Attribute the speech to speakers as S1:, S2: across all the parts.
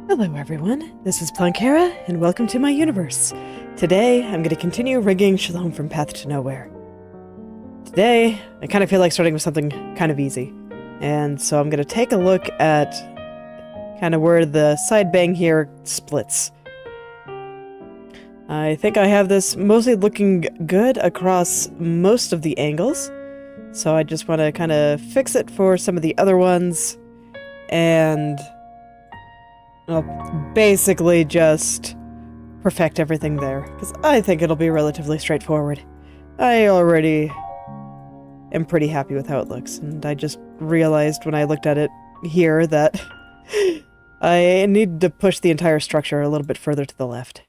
S1: Hello everyone, this is Plankera, and welcome to my universe. Today, I'm going to continue rigging Shalom from Path to Nowhere. Today, I kind of feel like starting with something kind of easy. And so I'm going to take a look at kind of where the side bang here splits. I think I have this mostly looking good across most of the angles. So I just want to kind of fix it for some of the other ones. And I'll basically just perfect everything there, because I think it'll be relatively straightforward. I already am pretty happy with how it looks, and I just realized when I looked at it here that I need to push the entire structure a little bit further to the left.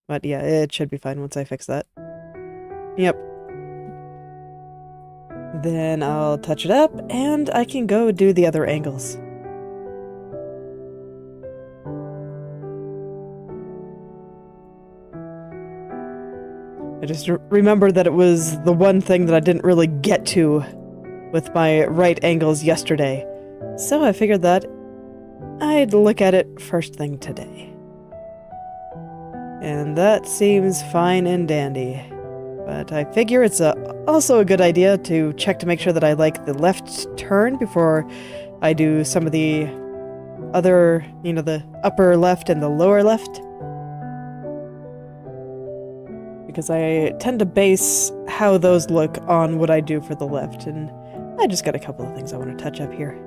S1: But yeah, it should be fine once I fix that. Yep. Then I'll touch it up, and I can go do the other angles. I just remembered that it was the one thing that I didn't really get to with my right angles yesterday. So I figured that I'd look at it first thing today. And that seems fine and dandy. But I figure it's also a good idea to check to make sure that I like the left turn before I do some of the other, the upper left and the lower left. Because I tend to base how those look on what I do for the left, and I just got a couple of things I want to touch up here.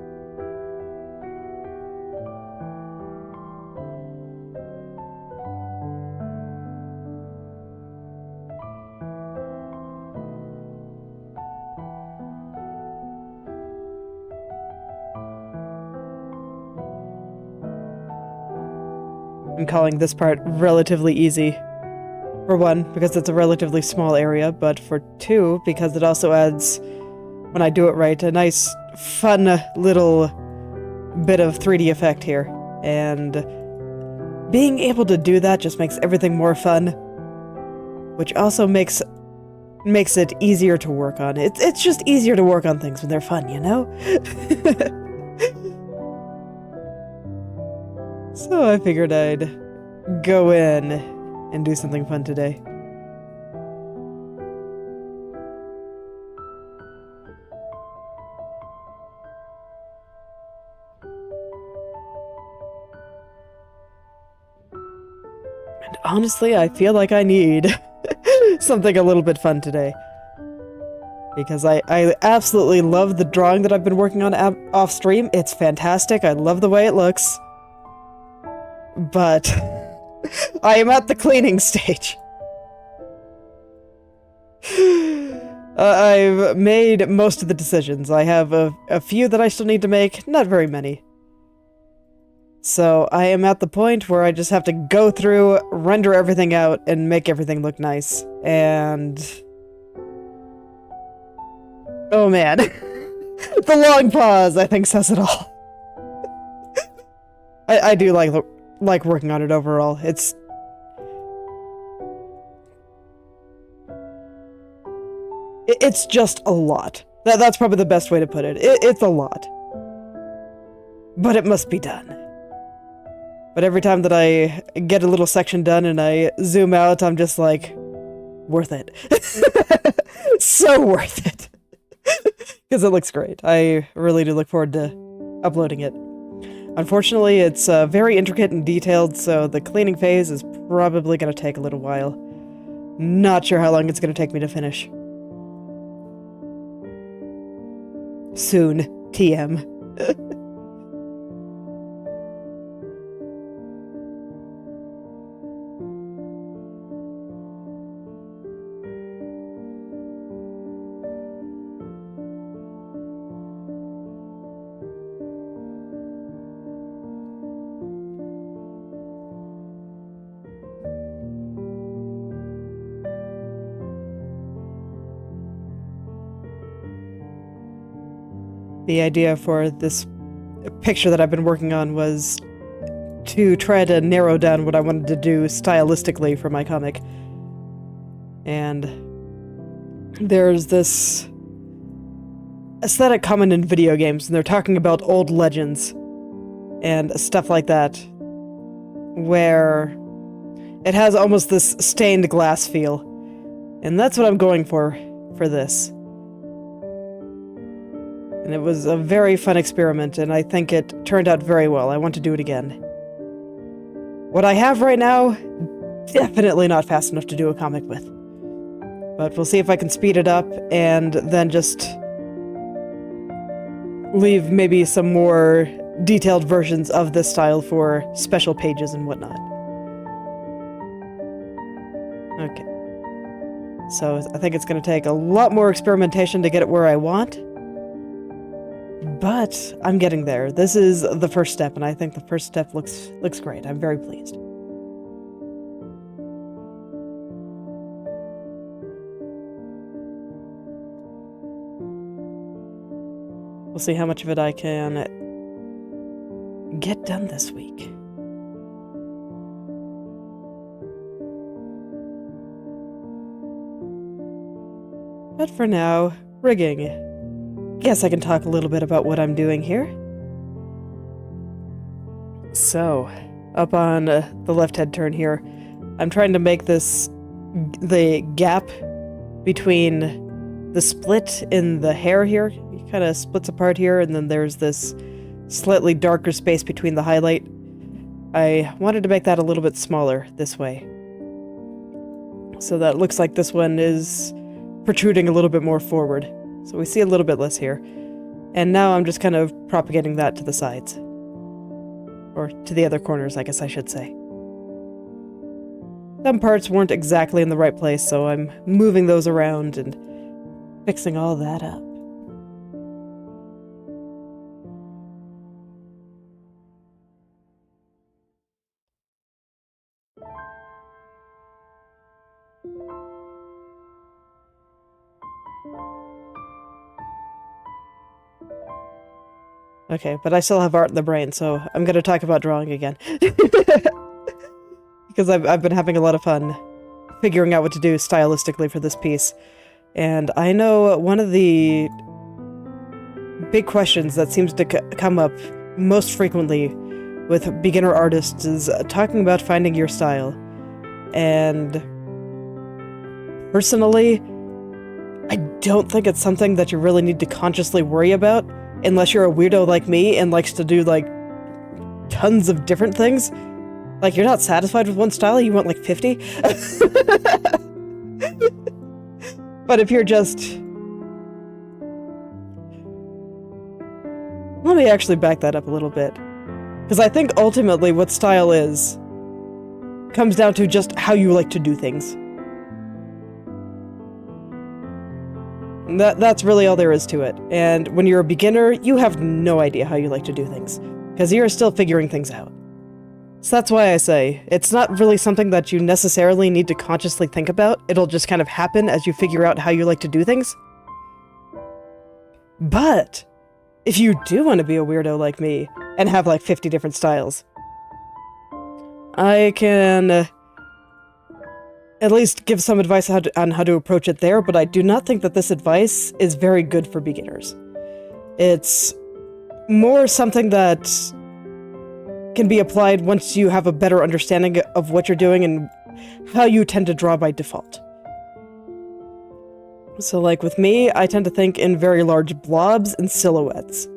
S1: I'm calling this part relatively easy. For one, because it's a relatively small area, but for two, because it also adds, when I do it right, a nice, fun little bit of 3D effect here. And being able to do that just makes everything more fun, which also makes it easier to work on. It's just easier to work on things when they're fun, you know? So I figured I'd go in and do something fun today. And honestly, I feel like I need something a little bit fun today. Because I absolutely love the drawing that I've been working on off stream. It's fantastic. I love the way it looks. But I am at the cleaning stage. I've made most of the decisions. I have a few that I still need to make, not very many. So I am at the point where I just have to go through, render everything out, and make everything look nice. And oh man. The long pause, I think, says it all. I do like working on it overall. It's just a lot. That's probably the best way to put it. It's a lot. But it must be done. But every time that I get a little section done and I zoom out, I'm just like, worth it. So worth it. Because it looks great. I really do look forward to uploading it. Unfortunately, it's very intricate and detailed, so the cleaning phase is probably going to take a little while. Not sure how long it's going to take me to finish. Soon. TM. The idea for this picture that I've been working on was to try to narrow down what I wanted to do stylistically for my comic. And there's this aesthetic common in video games, and they're talking about old legends. and stuff like that, where it has almost this stained glass feel. And that's what I'm going for this. And it was a very fun experiment, and I think it turned out very well. I want to do it again. What I have right now, definitely not fast enough to do a comic with. But we'll see if I can speed it up, and then just leave maybe some more detailed versions of this style for special pages and whatnot. Okay. So I think it's going to take a lot more experimentation to get it where I want. But I'm getting there. This is the first step, and I think the first step looks great. I'm very pleased. We'll see how much of it I can get done this week. But for now, rigging. Guess I can talk a little bit about what I'm doing here. So, up on the left-hand turn here, I'm trying to make the gap between the split in the hair here. It kind of splits apart here, and then there's this slightly darker space between the highlight. I wanted to make that a little bit smaller this way. So that it looks like this one is protruding a little bit more forward. So we see a little bit less here. And now I'm just kind of propagating that to the sides. Or to the other corners, I guess I should say. Some parts weren't exactly in the right place, so I'm moving those around and fixing all that up. Okay, but I still have art in the brain, so I'm going to talk about drawing again. Because I've been having a lot of fun figuring out what to do stylistically for this piece. And I know one of the big questions that seems to come up most frequently with beginner artists is talking about finding your style. And personally, I don't think it's something that you really need to consciously worry about. Unless you're a weirdo like me and likes to do, like, tons of different things. Like, you're not satisfied with one style, you want, like, 50? But if you're just... Let me actually back that up a little bit. Because I think ultimately what style is comes down to just how you like to do things. That's really all there is to it. And when you're a beginner, you have no idea how you like to do things, because you're still figuring things out. So that's why I say, it's not really something that you necessarily need to consciously think about. It'll just kind of happen as you figure out how you like to do things. But if you do want to be a weirdo like me and have like 50 different styles, I can at least give some advice on how to approach it there, but I do not think that this advice is very good for beginners. It's more something that can be applied once you have a better understanding of what you're doing and how you tend to draw by default. So like with me, I tend to think in very large blobs and silhouettes.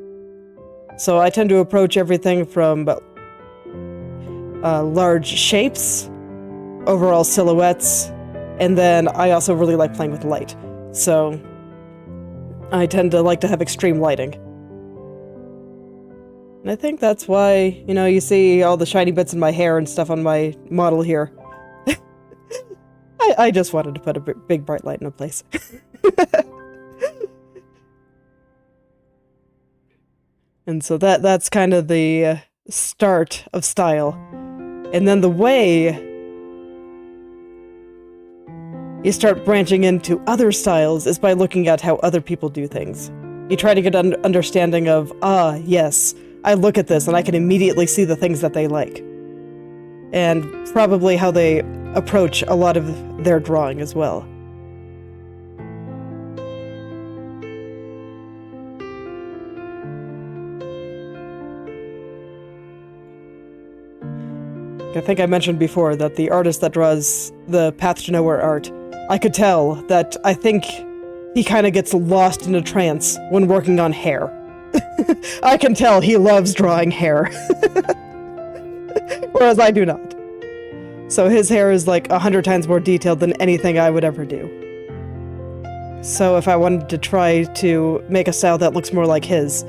S1: So I tend to approach everything from large shapes, overall silhouettes, and then I also really like playing with light. So I tend to like to have extreme lighting. And I think that's why, you know, you see all the shiny bits in my hair and stuff on my model here. I just wanted to put a big bright light in a place. And so that's kind of the start of style. And then the way you start branching into other styles is by looking at how other people do things. You try to get an understanding of, yes, I look at this and I can immediately see the things that they like. And probably how they approach a lot of their drawing as well. I think I mentioned before that the artist that draws the Path to Nowhere art, I could tell that I think he kind of gets lost in a trance when working on hair. I can tell he loves drawing hair. Whereas I do not. So his hair is like 100 times more detailed than anything I would ever do. So if I wanted to try to make a style that looks more like his,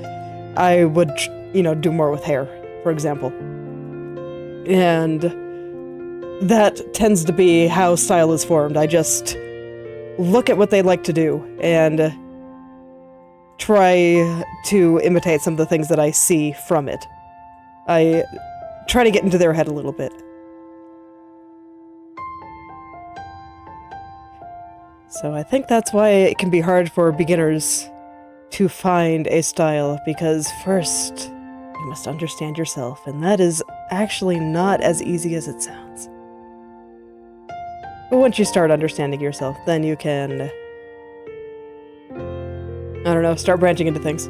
S1: I would, do more with hair, for example. And that tends to be how style is formed. I just look at what they like to do and try to imitate some of the things that I see from it. I try to get into their head a little bit. So I think that's why it can be hard for beginners to find a style, because first you must understand yourself, and that is actually not as easy as it sounds. But once you start understanding yourself, then you can, start branching into things.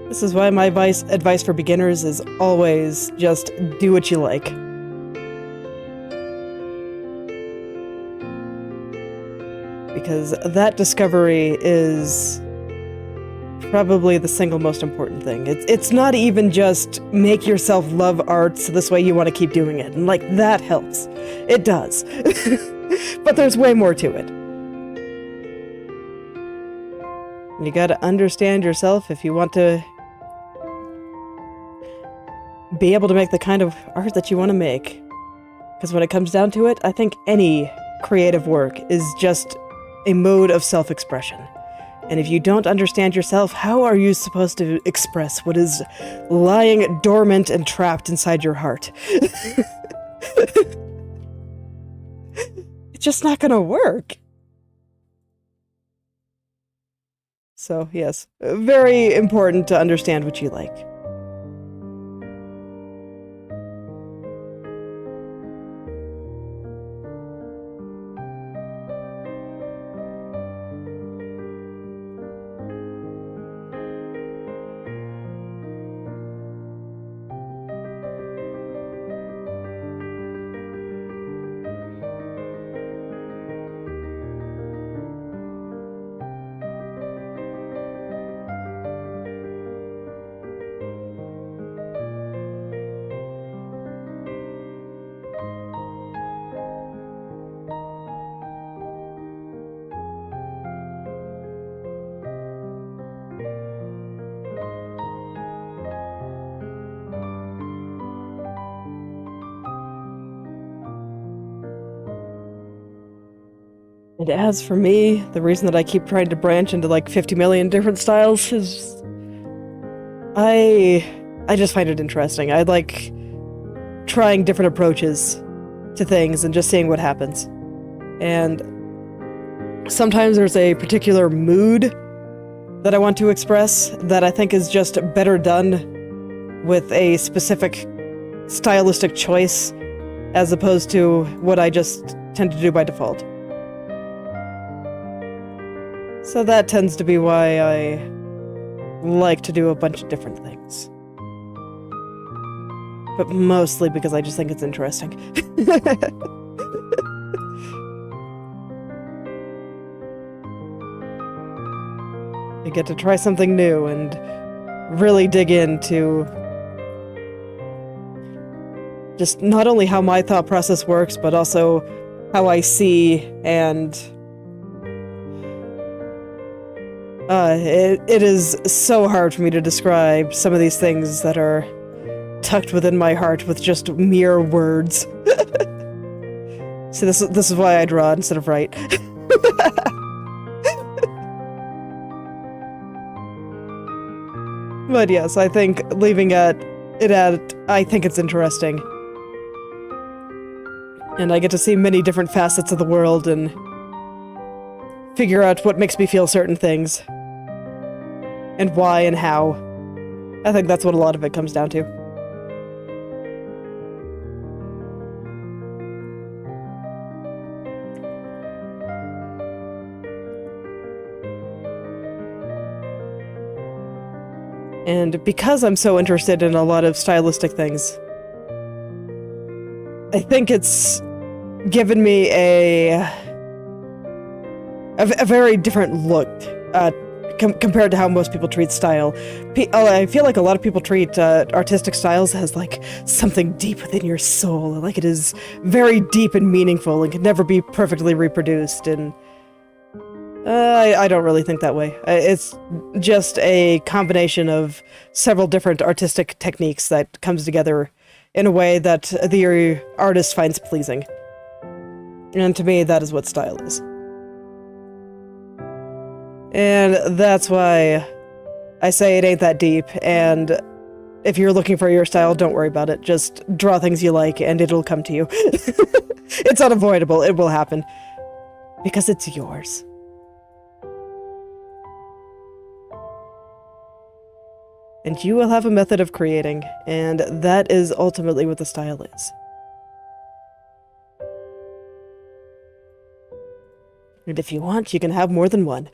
S1: This is why my advice for beginners is always just do what you like. Because that discovery is probably the single most important thing. It's not even just make yourself love art so this way you want to keep doing it. And that helps. It does. But there's way more to it. You gotta understand yourself if you want to be able to make the kind of art that you want to make. Because when it comes down to it, I think any creative work is just a mode of self-expression. And if you don't understand yourself, how are you supposed to express what is lying dormant and trapped inside your heart? It's just not gonna work. So, yes, very important to understand what you like. And as for me, the reason that I keep trying to branch into 50 million different styles is I just find it interesting. I like trying different approaches to things and just seeing what happens. And sometimes there's a particular mood that I want to express that I think is just better done with a specific stylistic choice as opposed to what I just tend to do by default. So that tends to be why I like to do a bunch of different things. But mostly because I just think it's interesting. I get to try something new and really dig into just not only how my thought process works, but also how I see and it is so hard for me to describe some of these things that are tucked within my heart with just mere words. See, this is why I draw instead of write. But yes, I think leaving I think it's interesting. And I get to see many different facets of the world and figure out what makes me feel certain things. And why and how. I think that's what a lot of it comes down to. And because I'm so interested in a lot of stylistic things, I think it's given me a very different look compared to how most people treat style. I feel like a lot of people treat artistic styles as like something deep within your soul, like it is very deep and meaningful and can never be perfectly reproduced, and I don't really think that way. It's just a combination of several different artistic techniques that comes together in a way that the artist finds pleasing. And to me, that is what style is. And that's why I say it ain't that deep, and if you're looking for your style, don't worry about it. Just draw things you like, and it'll come to you. It's unavoidable. It will happen. Because it's yours. And you will have a method of creating, and that is ultimately what the style is. And if you want, you can have more than one.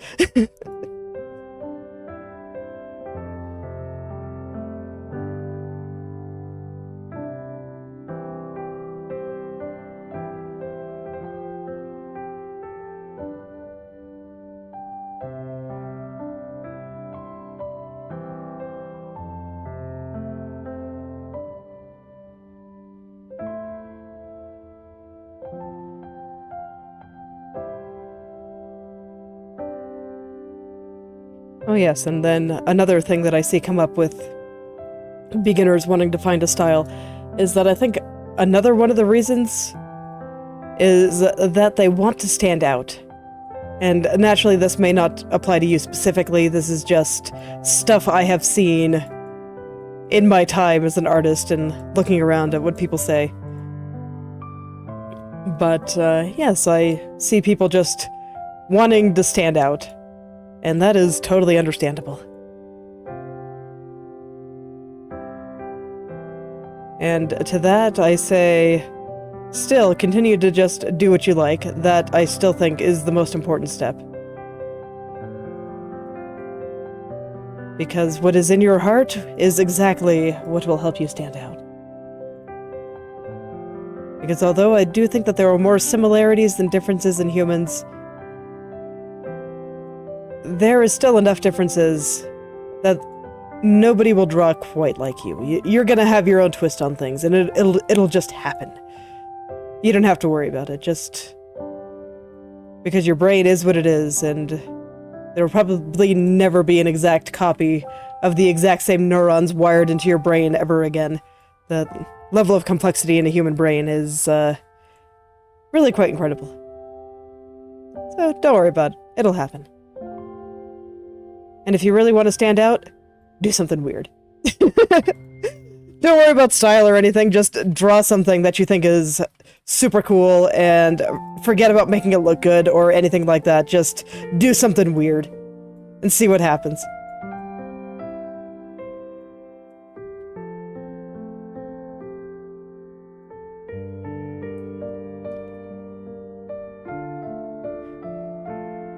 S1: Oh yes, and then another thing that I see come up with beginners wanting to find a style is that I think another one of the reasons is that they want to stand out. And naturally this may not apply to you specifically, this is just stuff I have seen in my time as an artist and looking around at what people say. But yes, I see people just wanting to stand out. And that is totally understandable. And to that, I say, still, continue to just do what you like. That, I still think, is the most important step. Because what is in your heart is exactly what will help you stand out. Because although I do think that there are more similarities than differences in humans, there is still enough differences that nobody will draw quite like you. You're gonna have your own twist on things, and it'll just happen. You don't have to worry about it, just because your brain is what it is, and there will probably never be an exact copy of the exact same neurons wired into your brain ever again. The level of complexity in a human brain is really quite incredible. So don't worry about it. It'll happen. And if you really want to stand out, do something weird. Don't worry about style or anything, just draw something that you think is super cool and forget about making it look good or anything like that. Just do something weird and see what happens.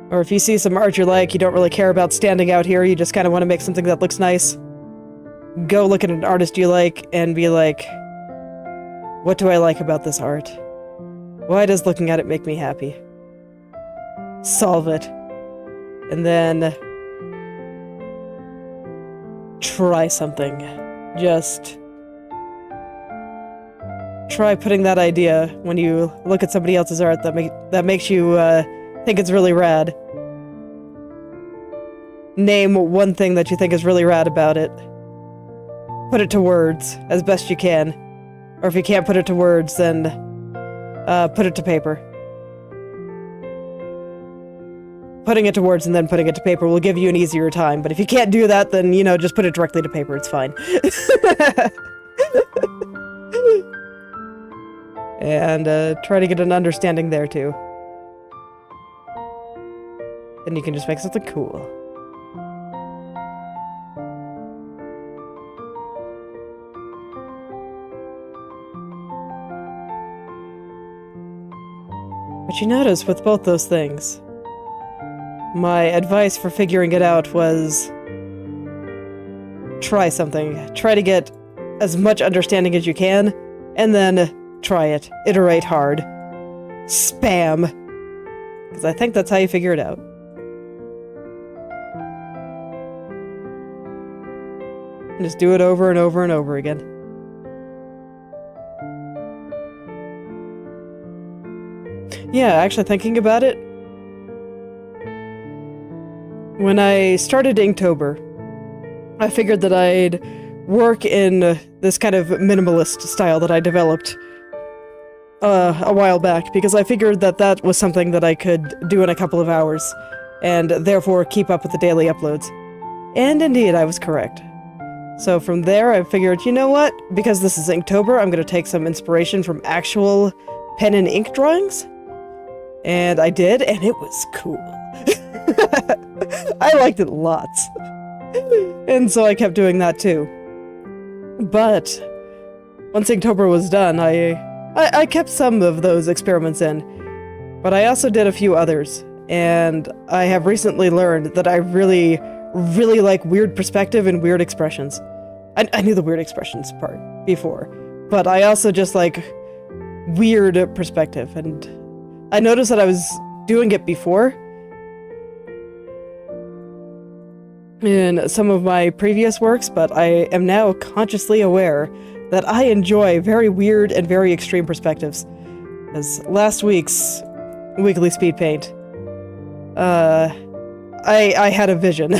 S1: Or if you see some art you like, you don't really care about standing out here, you just kind of want to make something that looks nice, go look at an artist you like and be like, what do I like about this art? Why does looking at it make me happy? Solve it. And then try something. Just try putting that idea when you look at somebody else's art that makes you think it's really rad. Name one thing that you think is really rad about it. Put it to words as best you can. Or if you can't put it to words, then put it to paper. Putting it to words and then putting it to paper will give you an easier time, but if you can't do that, then, you know, just put it directly to paper, it's fine. And try to get an understanding there, too. Then you can just make something cool. But you notice with both those things, my advice for figuring it out was try something. Try to get as much understanding as you can, and then try it, iterate hard, spam, because I think that's how you figure it out. And just do it over and over and over again. Yeah, actually thinking about it, when I started Inktober, I figured that I'd work in this kind of minimalist style that I developed a while back, because I figured that that was something that I could do in a couple of hours, and therefore keep up with the daily uploads. And indeed, I was correct. So from there, I figured, you know what? Because this is Inktober, I'm going to take some inspiration from actual pen and ink drawings. And I did, and it was cool. I liked it lots. And so I kept doing that too. But once Inktober was done, I kept some of those experiments in. But I also did a few others. And I have recently learned that I really like weird perspective and weird expressions. I knew the weird expressions part before, but I also just like weird perspective, and I noticed that I was doing it before in some of my previous works, but I am now consciously aware that I enjoy very weird and very extreme perspectives. As last week's weekly speed paint, I had a vision.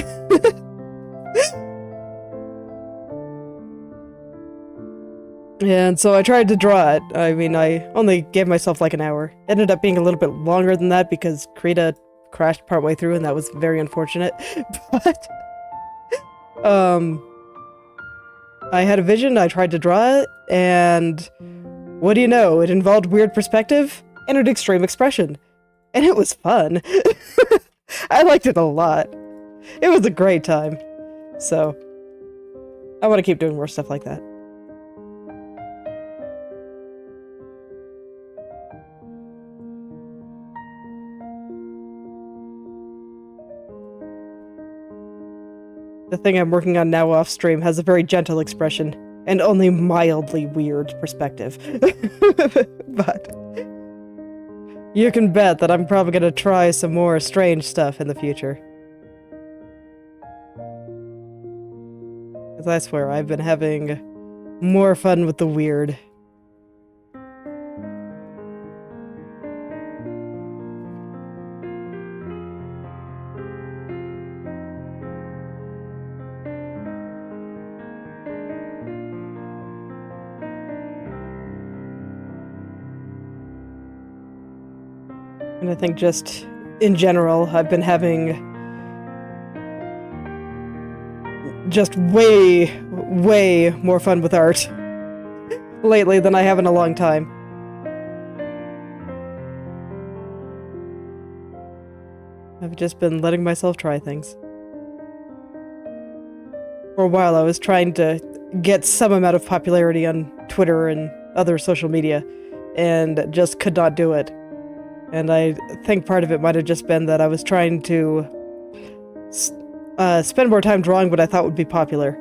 S1: And so I tried to draw it. I mean, I only gave myself like an hour. Ended up being a little bit longer than that because Krita crashed partway through, and that was very unfortunate. But, I had a vision, I tried to draw it, and what do you know? It involved weird perspective and an extreme expression. And it was fun. I liked it a lot. It was a great time. So, I want to keep doing more stuff like that. The thing I'm working on now off stream has a very gentle expression and only mildly weird perspective. But you can bet that I'm probably going to try some more strange stuff in the future. Because I swear, I've been having more fun with the weird. And I think just in general, I've been having just way more fun with art lately than I have in a long time. I've just been letting myself try things. For a while, I was trying to get some amount of popularity on Twitter and other social media, and just could not do it. And I think part of it might have just been that I was trying to spend more time drawing what I thought would be popular,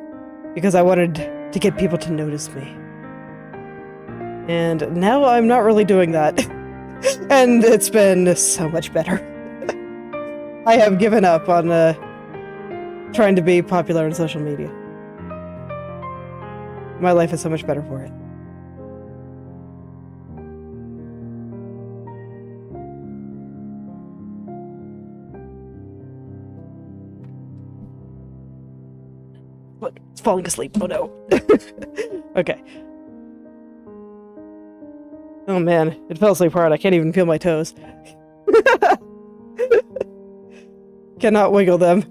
S1: because I wanted to get people to notice me. And now I'm not really doing that. And it's been so much better. I have given up on trying to be popular on social media. My life is so much better for it. Look, it's falling asleep. Oh no. Okay. Oh man, it fell asleep hard. I can't even feel my toes. Cannot wiggle them.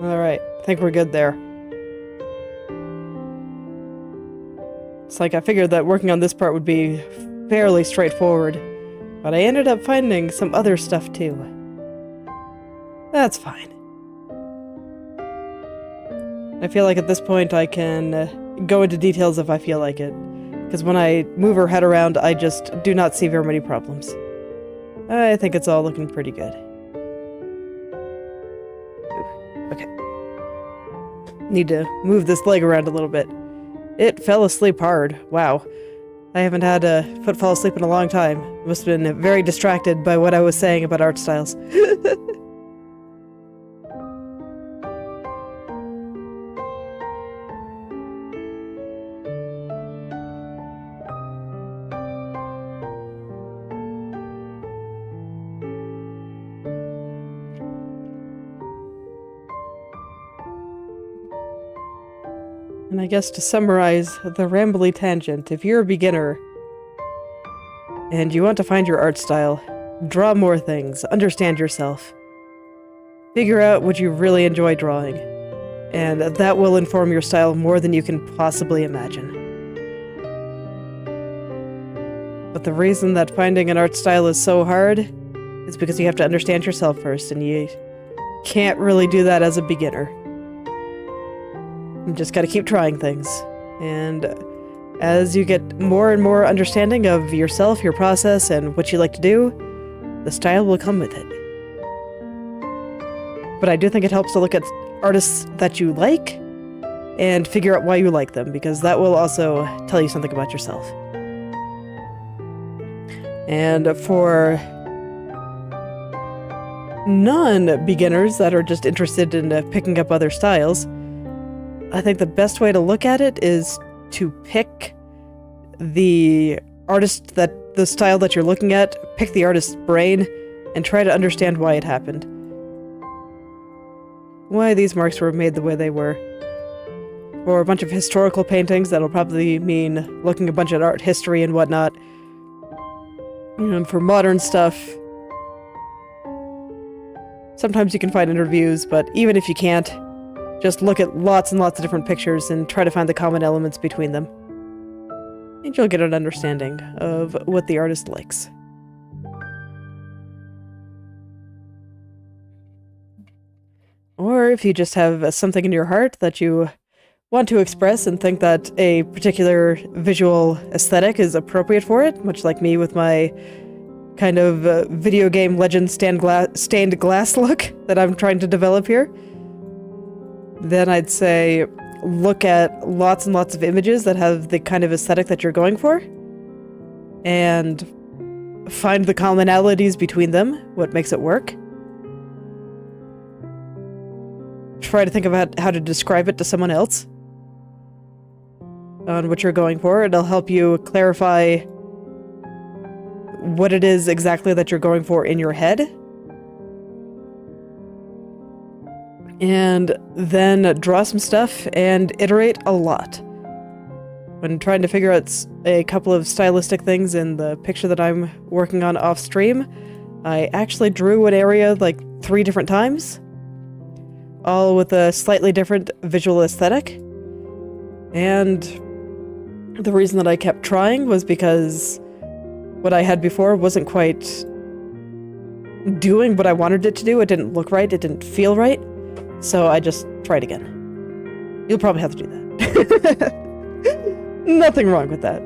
S1: Alright, I think we're good there. It's like I figured that working on this part would be fairly straightforward, but I ended up finding some other stuff too. That's fine. I feel like at this point I can go into details if I feel like it, because when I move her head around, I just do not see very many problems. I think it's all looking pretty good. Need to move this leg around a little bit. It fell asleep hard. Wow. I haven't had a foot fall asleep in a long time. Must have been very distracted by what I was saying about art styles. And I guess to summarize the rambly tangent, if you're a beginner and you want to find your art style, draw more things, understand yourself, figure out what you really enjoy drawing, and that will inform your style more than you can possibly imagine. But the reason that finding an art style is so hard is because you have to understand yourself first, and you can't really do that as a beginner. You just gotta keep trying things. And as you get more and more understanding of yourself, your process, and what you like to do, the style will come with it. But I do think it helps to look at artists that you like and figure out why you like them, because that will also tell you something about yourself. And for non-beginners that are just interested in picking up other styles, I think the best way to look at it is to pick the artist the style that you're looking at, pick the artist's brain, and try to understand why it happened. Why these marks were made the way they were. For a bunch of historical paintings, that'll probably mean looking a bunch at art history and whatnot. And for modern stuff, sometimes you can find interviews, but even if you can't, just look at lots and lots of different pictures and try to find the common elements between them. And you'll get an understanding of what the artist likes. Or if you just have something in your heart that you want to express and think that a particular visual aesthetic is appropriate for it, much like me with my kind of video game legend stained glass look that I'm trying to develop here, then I'd say look at lots and lots of images that have the kind of aesthetic that you're going for, and find the commonalities between them, what makes it work. Try to think about how to describe it to someone else on what you're going for. It'll help you clarify what it is exactly that you're going for in your head. And then draw some stuff and iterate a lot. When trying to figure out a couple of stylistic things in the picture that I'm working on off stream, I actually drew an area like 3 different times, all with a slightly different visual aesthetic. And the reason that I kept trying was because what I had before wasn't quite doing what I wanted it to do. It didn't look right, it didn't feel right. So I just tried again. You'll probably have to do that. Nothing wrong with that.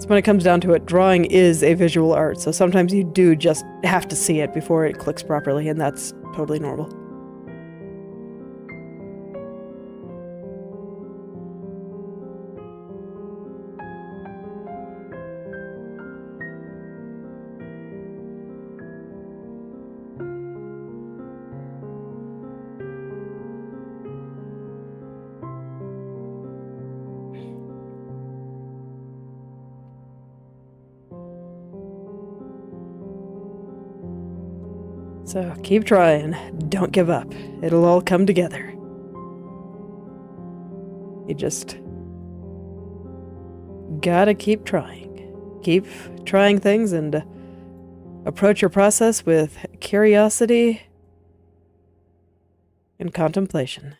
S1: So when it comes down to it, drawing is a visual art, so sometimes you do just have to see it before it clicks properly, and that's totally normal. So keep trying, don't give up. It'll all come together. You just gotta keep trying. Keep trying things and approach your process with curiosity and contemplation.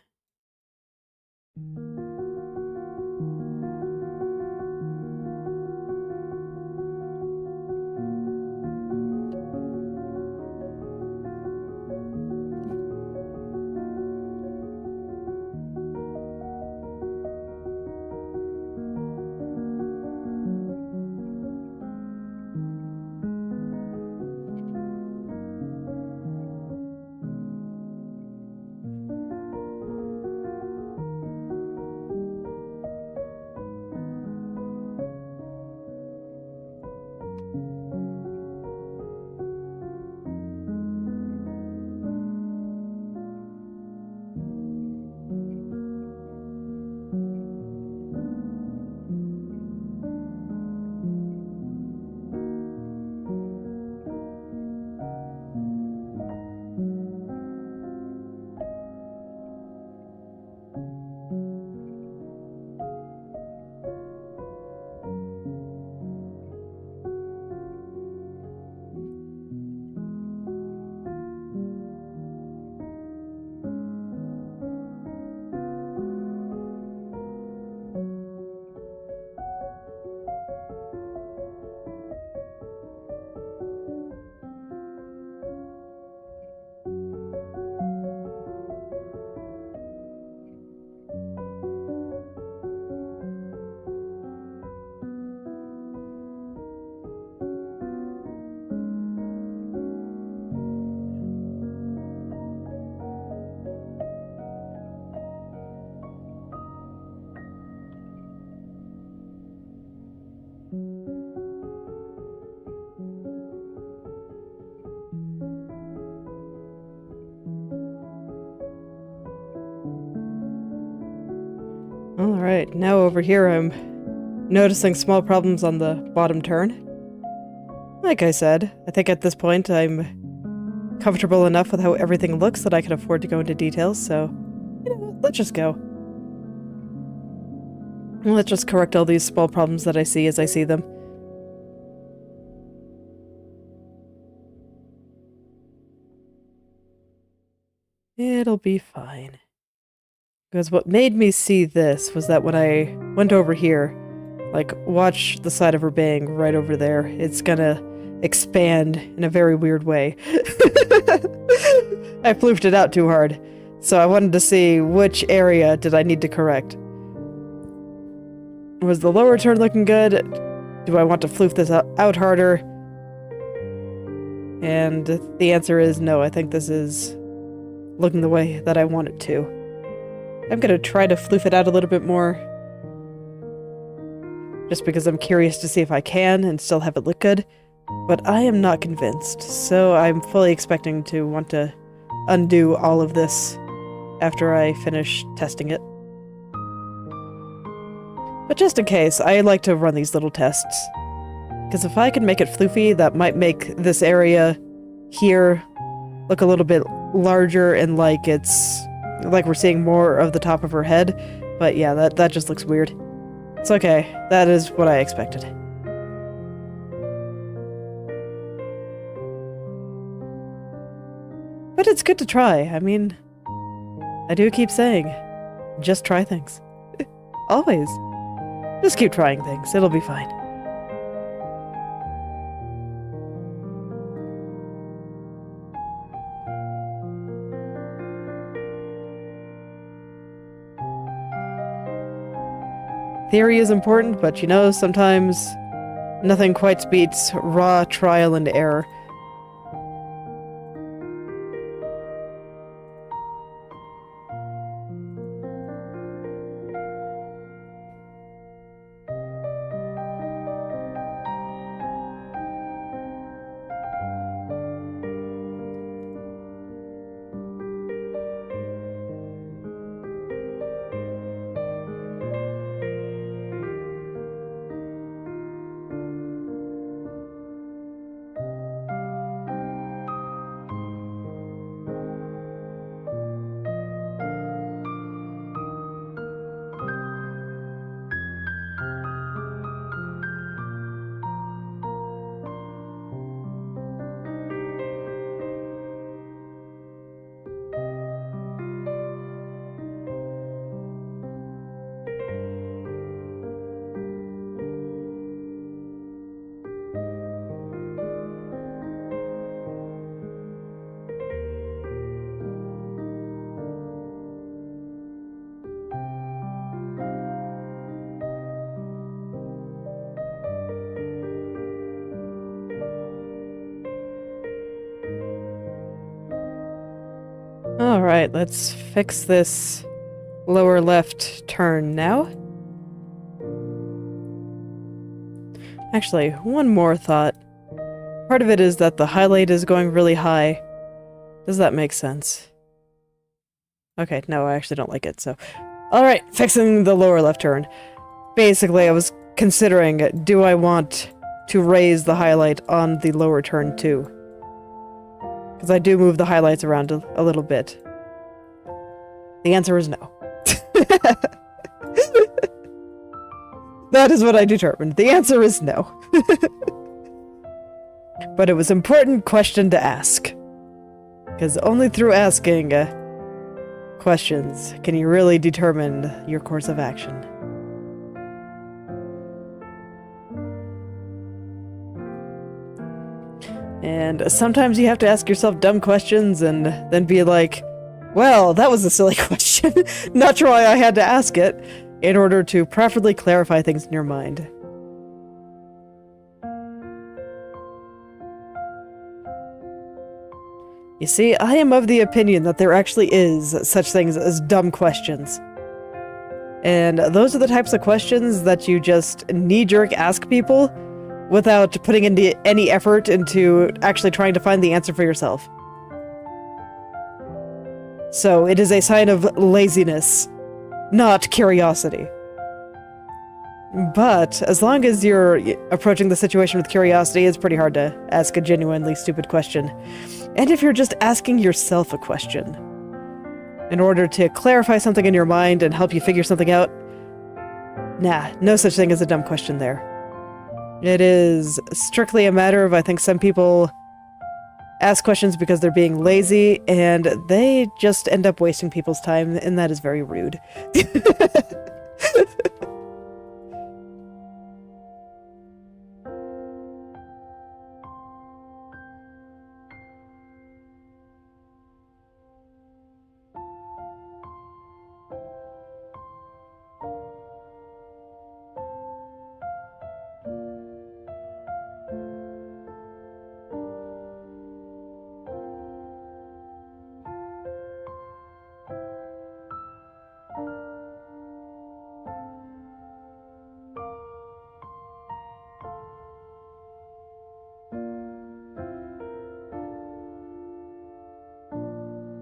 S1: Alright, now over here I'm noticing small problems on the bottom turn. Like I said, I think at this point I'm comfortable enough with how everything looks that I can afford to go into details, so, you know, let's just go. Let's just correct all these small problems that I see as I see them. It'll be fine. Because what made me see this was that when I went over here, like, watch the side of her bang right over there. It's gonna expand in a very weird way. I floofed it out too hard, so I wanted to see which area did I need to correct. Was the lower turn looking good? Do I want to floof this out harder? And the answer is no, I think this is looking the way that I want it to. I'm gonna try to floof it out a little bit more. Just because I'm curious to see if I can and still have it look good. But I am not convinced, so I'm fully expecting to want to undo all of this after I finish testing it. But just in case, I like to run these little tests. Because if I can make it floofy, that might make this area here look a little bit larger and like it's like we're seeing more of the top of her head. But yeah, that just looks weird. It's okay. That is what I expected. But it's good to try. I mean, I do keep saying, just try things. Always. Just keep trying things. It'll be fine. Theory is important, but you know, sometimes nothing quite beats raw trial and error. Alright, let's fix this lower left turn now. Actually, one more thought. Part of it is that the highlight is going really high. Does that make sense? Okay, no, I actually don't like it, so... Alright, fixing the lower left turn. Basically, I was considering, do I want to raise the highlight on the lower turn too? Because I do move the highlights around a little bit. The answer is no. That is what I determined. The answer is no. But it was an important question to ask. Because only through asking questions can you really determine your course of action. And sometimes you have to ask yourself dumb questions and then be like, well, that was a silly question. Not sure why I had to ask it, in order to properly clarify things in your mind. You see, I am of the opinion that there actually is such things as dumb questions. And those are the types of questions that you just knee-jerk ask people without putting any effort into actually trying to find the answer for yourself. So it is a sign of laziness, not curiosity. But as long as you're approaching the situation with curiosity, it's pretty hard to ask a genuinely stupid question. And if you're just asking yourself a question in order to clarify something in your mind and help you figure something out, nah, no such thing as a dumb question there. It is strictly a matter of, I think some people ask questions because they're being lazy, and they just end up wasting people's time, and that is very rude.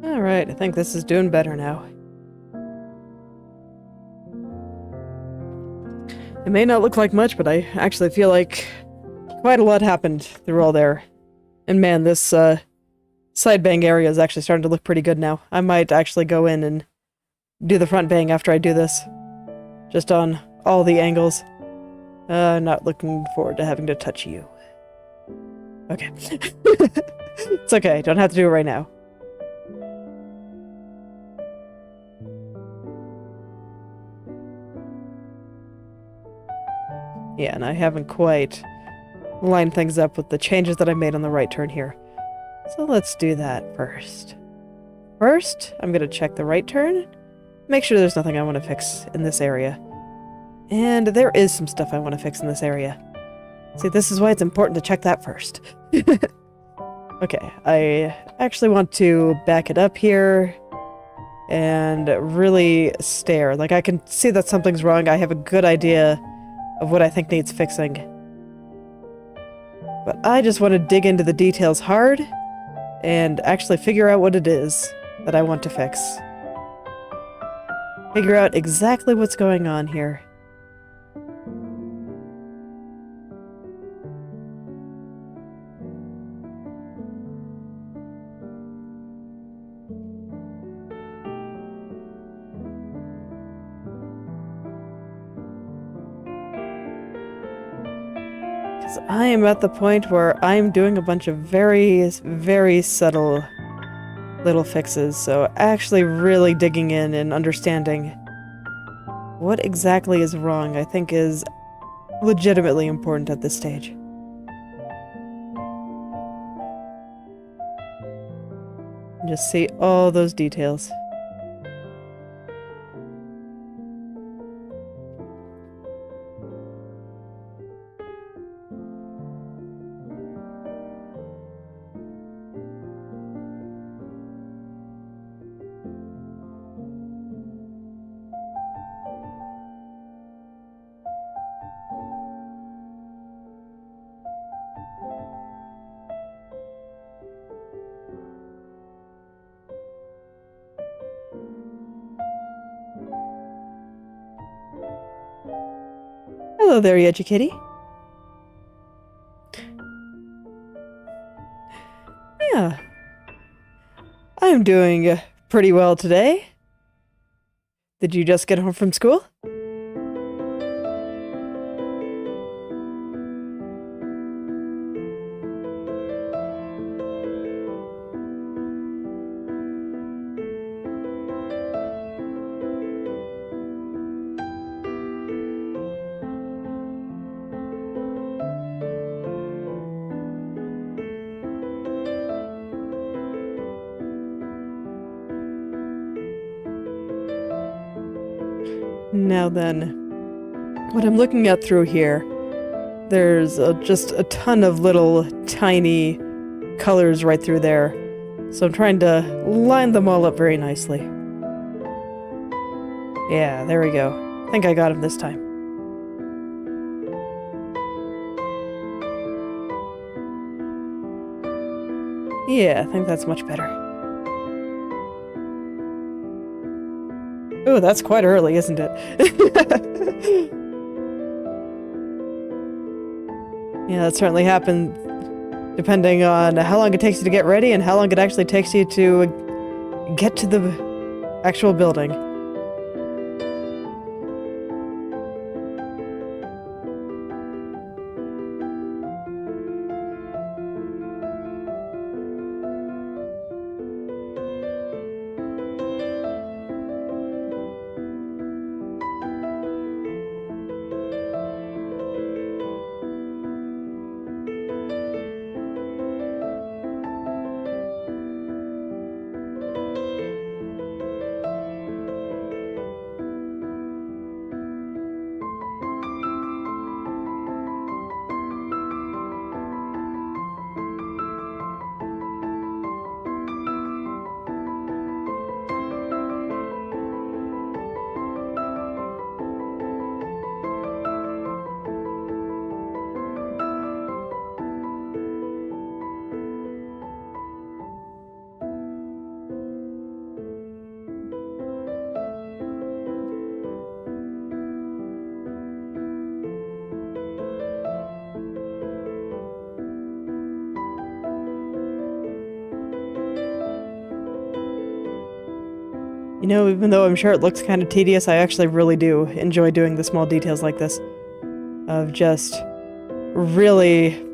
S1: Alright, I think this is doing better now. It may not look like much, but I actually feel like quite a lot happened through all there. And man, this side bang area is actually starting to look pretty good now. I might actually go in and do the front bang after I do this. Just on all the angles. Not looking forward to having to touch you. Okay. It's okay, don't have to do it right now. Yeah, and I haven't quite lined things up with the changes that I made on the right turn here. So let's do that first. First, I'm going to check the right turn, make sure there's nothing I want to fix in this area. And there is some stuff I want to fix in this area. See, this is why it's important to check that first. Okay, I actually want to back it up here and really stare. Like, I can see that something's wrong. I have a good idea of what I think needs fixing. But I just want to dig into the details hard and actually figure out what it is that I want to fix. Figure out exactly what's going on here. I am at the point where I'm doing a bunch of very, very subtle little fixes, so actually really digging in and understanding what exactly is wrong, I think is legitimately important at this stage. Just see all those details. Hello there, Inochi2D. Yeah. I'm doing pretty well today. Did you just get home from school? Now then, what I'm looking at through here, there's just a ton of little tiny colors right through there. So I'm trying to line them all up very nicely. Yeah, there we go. I think I got him this time. Yeah, I think that's much better. Oh, that's quite early, isn't it? Yeah, that certainly happens depending on how long it takes you to get ready and how long it actually takes you to get to the actual building. You know, even though I'm sure it looks kind of tedious, I actually really do enjoy doing the small details like this. Of just really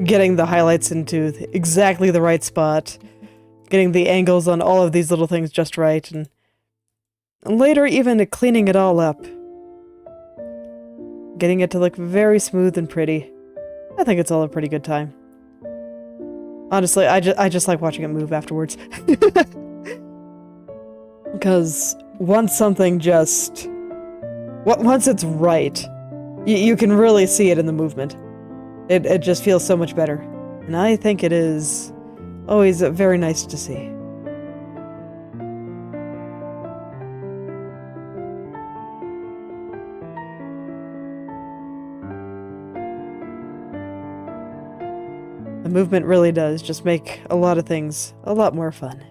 S1: getting the highlights into exactly the right spot, getting the angles on all of these little things just right, and later even cleaning it all up. Getting it to look very smooth and pretty. I think it's all a pretty good time. Honestly, I just like watching it move afterwards. Because once something just... Once it's right, you can really see it in the movement. It just feels so much better. And I think it is always very nice to see. The movement really does just make a lot of things a lot more fun.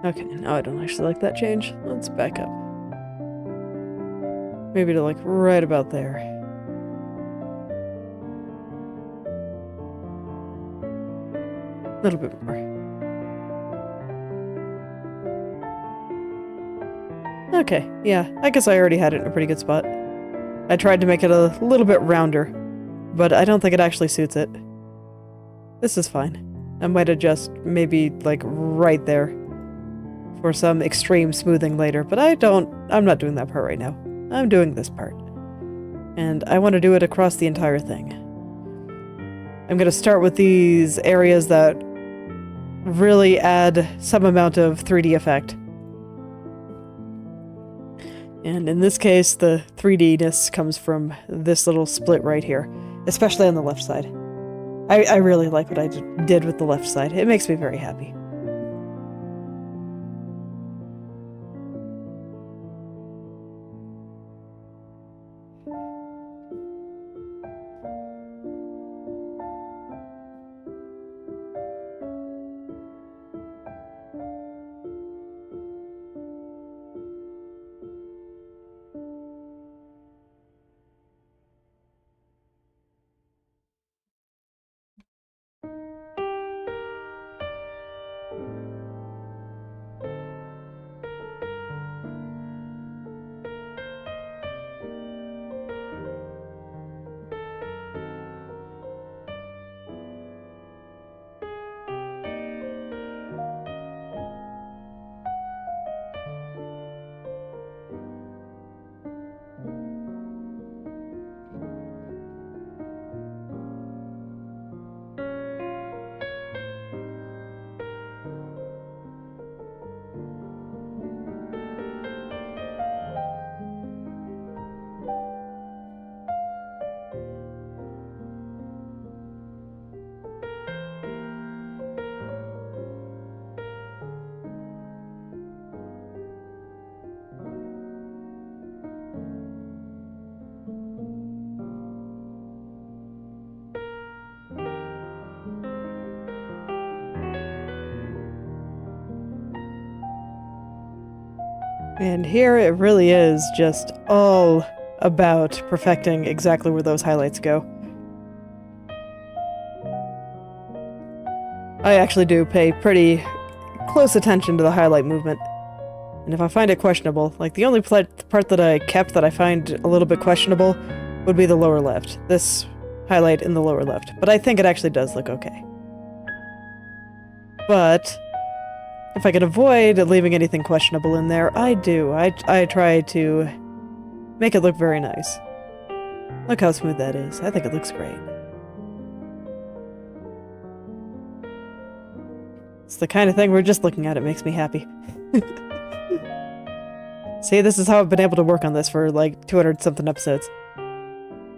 S1: Okay, now I don't actually like that change. Let's back up. Maybe to like right about there. A little bit more. Okay, yeah, I guess I already had it in a pretty good spot. I tried to make it a little bit rounder, but I don't think it actually suits it. This is fine. I might adjust maybe like right there for some extreme smoothing later, but I'm not doing that part right now. I'm doing this part. And I want to do it across the entire thing. I'm going to start with these areas that really add some amount of 3D effect. And in this case, the 3D-ness comes from this little split right here, especially on the left side. I really like what I did with the left side. It makes me very happy. And here it really is just all about perfecting exactly where those highlights go. I actually do pay pretty close attention to the highlight movement. And if I find it questionable, like the only part that I kept that I find a little bit questionable would be the lower left. This highlight in the lower left. But I think it actually does look okay. But if I can avoid leaving anything questionable in there, I do. I try to make it look very nice. Look how smooth that is. I think it looks great. It's the kind of thing where just looking at it makes me happy. See, this is how I've been able to work on this for like 200-something episodes.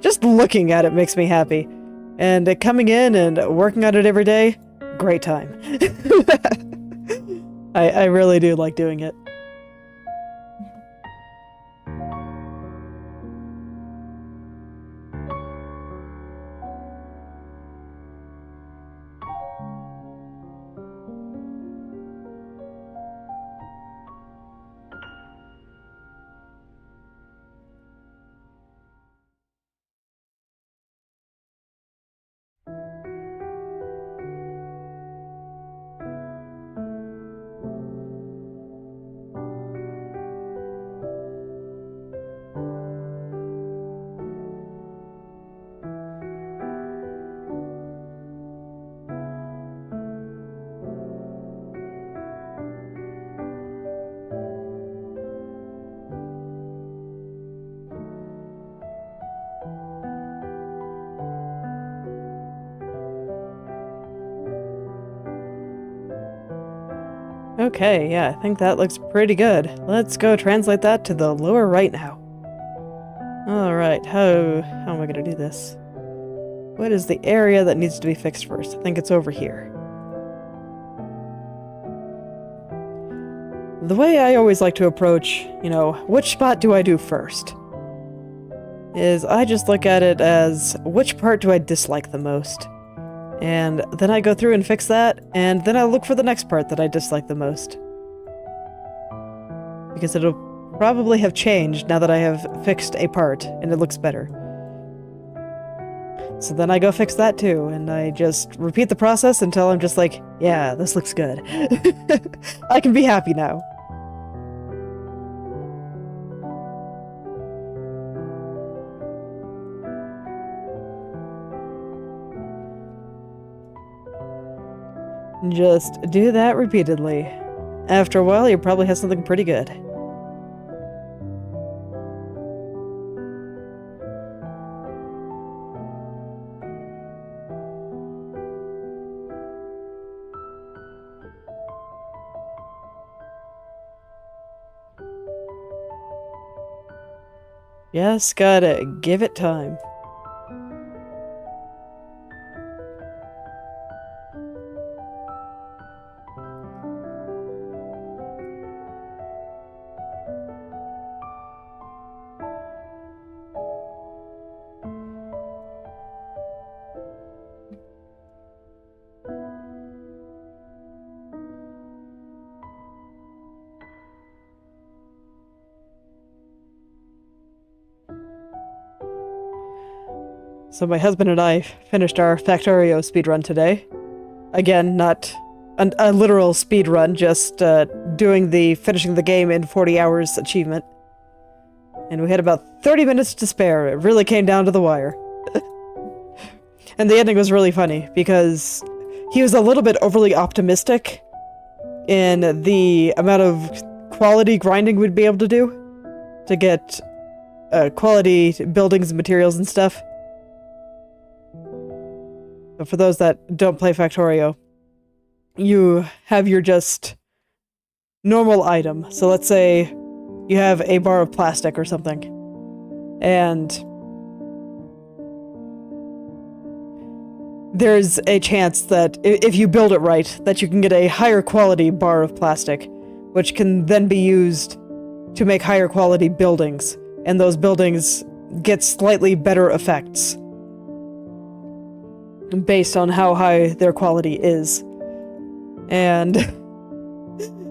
S1: Just looking at it makes me happy. And coming in and working on it every day, great time. I really do like doing it. Okay, yeah, I think that looks pretty good. Let's go translate that to the lower right now. Alright, how am I gonna do this? What is the area that needs to be fixed first? I think it's over here. The way I always like to approach, which spot do I do first? Is I just look at it as, which part do I dislike the most? And then I go through and fix that, and then I look for the next part that I dislike the most. Because it'll probably have changed now that I have fixed a part, and it looks better. So then I go fix that too, and I just repeat the process until I'm just like, yeah, this looks good. I can be happy now. Just do that repeatedly. After a while, you probably have something pretty good. Just gotta give it time. So my husband and I finished our Factorio speedrun today. Again, not a literal speedrun, just finishing the game in 40 hours achievement. And we had about 30 minutes to spare. It really came down to the wire. And the ending was really funny, because he was a little bit overly optimistic in the amount of quality grinding we'd be able to do to get quality buildings and materials and stuff. But for those that don't play Factorio, you have your just normal item. So let's say you have a bar of plastic or something. And there's a chance that if you build it right, that you can get a higher quality bar of plastic, which can then be used to make higher quality buildings. And those buildings get slightly better effects based on how high their quality is. And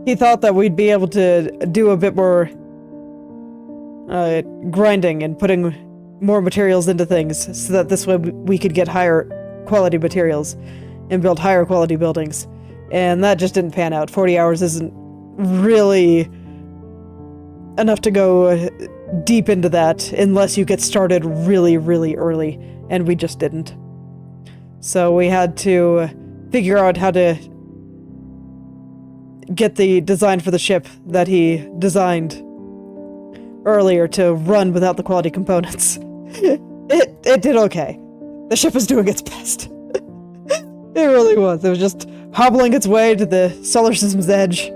S1: he thought that we'd be able to do a bit more grinding and putting more materials into things so that this way we could get higher quality materials and build higher quality buildings. And that just didn't pan out. 40 hours isn't really enough to go deep into that unless you get started really, really early, and we just didn't. So we had to figure out how to get the design for the ship that he designed earlier to run without the quality components. It did okay. The ship was doing its best. It really was. It was just hobbling its way to the solar system's edge.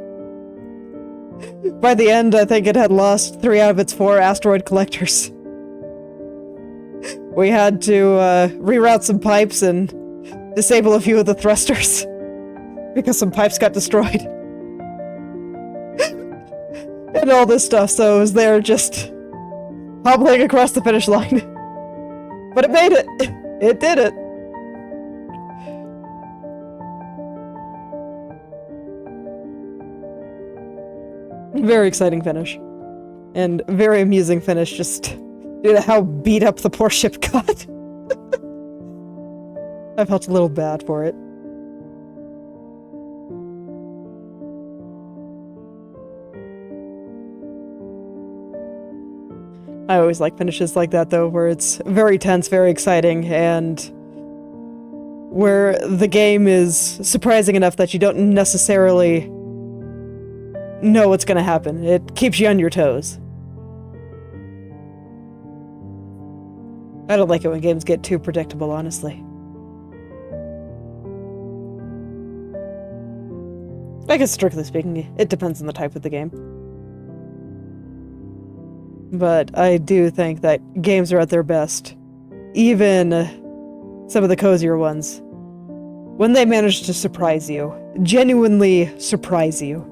S1: By the end, I think it had lost 3 out of its 4 asteroid collectors. We had to reroute some pipes and disable a few of the thrusters because some pipes got destroyed. And all this stuff, so it was there just hobbling across the finish line. But it made it! It did it! Very exciting finish. And very amusing finish, just due to how beat up the poor ship got. I felt a little bad for it. I always like finishes like that, though, where it's very tense, very exciting, and where the game is surprising enough that you don't necessarily know what's going to happen. It keeps you on your toes. I don't like it when games get too predictable, honestly. I guess, strictly speaking, it depends on the type of the game. But I do think that games are at their best, even some of the cozier ones, when they manage to surprise you, genuinely surprise you.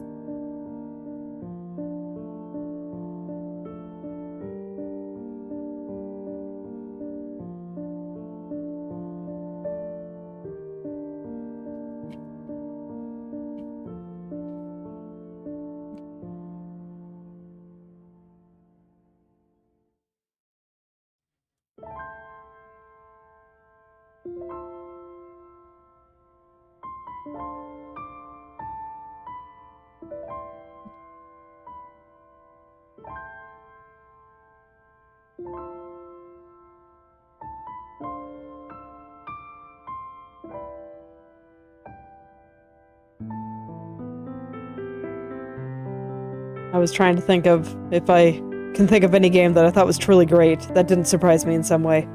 S1: I was trying to think of if I can think of any game that I thought was truly great that didn't surprise me in some way.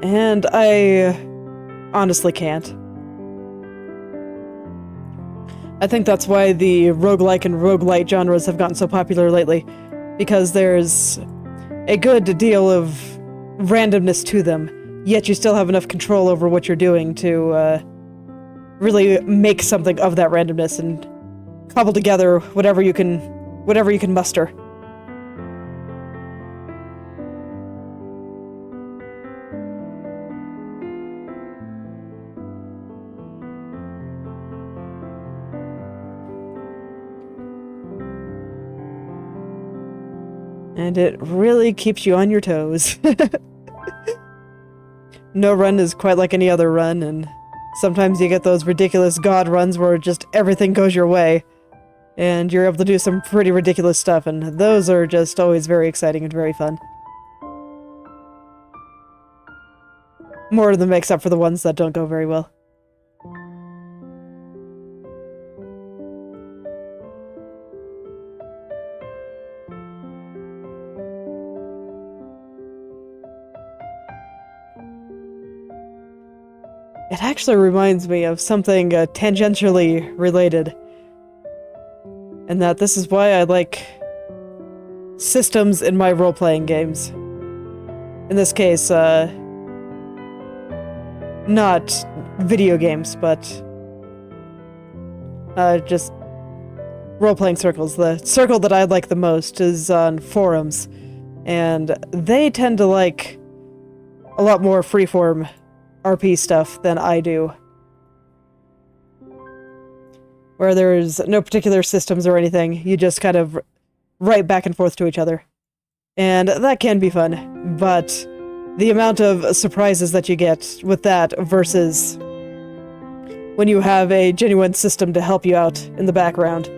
S1: And I honestly can't. I think that's why the roguelike and roguelite genres have gotten so popular lately, because there's a good deal of randomness to them, yet you still have enough control over what you're doing to really make something of that randomness and cobble together whatever you can muster. And it really keeps you on your toes. No run is quite like any other run, and sometimes you get those ridiculous god runs where just everything goes your way, and you're able to do some pretty ridiculous stuff, and those are just always very exciting and very fun. More than makes up for the ones that don't go very well. It actually reminds me of something tangentially related. And that this is why I like systems in my role-playing games. In this case, not video games, but just role-playing circles. The circle that I like the most is on forums, and they tend to like a lot more freeform RP stuff than I do, where there's no particular systems or anything. You just kind of write back and forth to each other. And that can be fun, but the amount of surprises that you get with that versus when you have a genuine system to help you out in the background.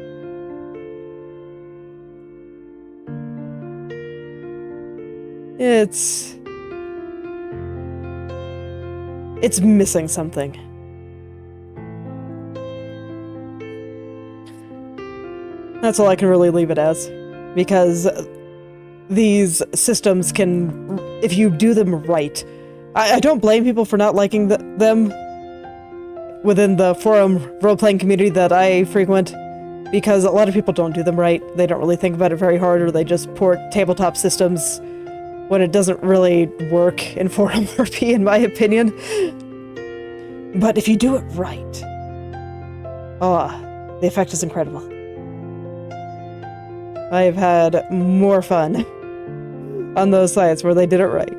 S1: It's missing something. That's all I can really leave it as, because these systems can, if you do them right. I don't blame people for not liking them within the forum role-playing community that I frequent, because a lot of people don't do them right. They don't really think about it very hard, or they just port tabletop systems when it doesn't really work in forum RP, in my opinion. But if you do it right, the effect is incredible. I have had more fun on those sites where they did it right.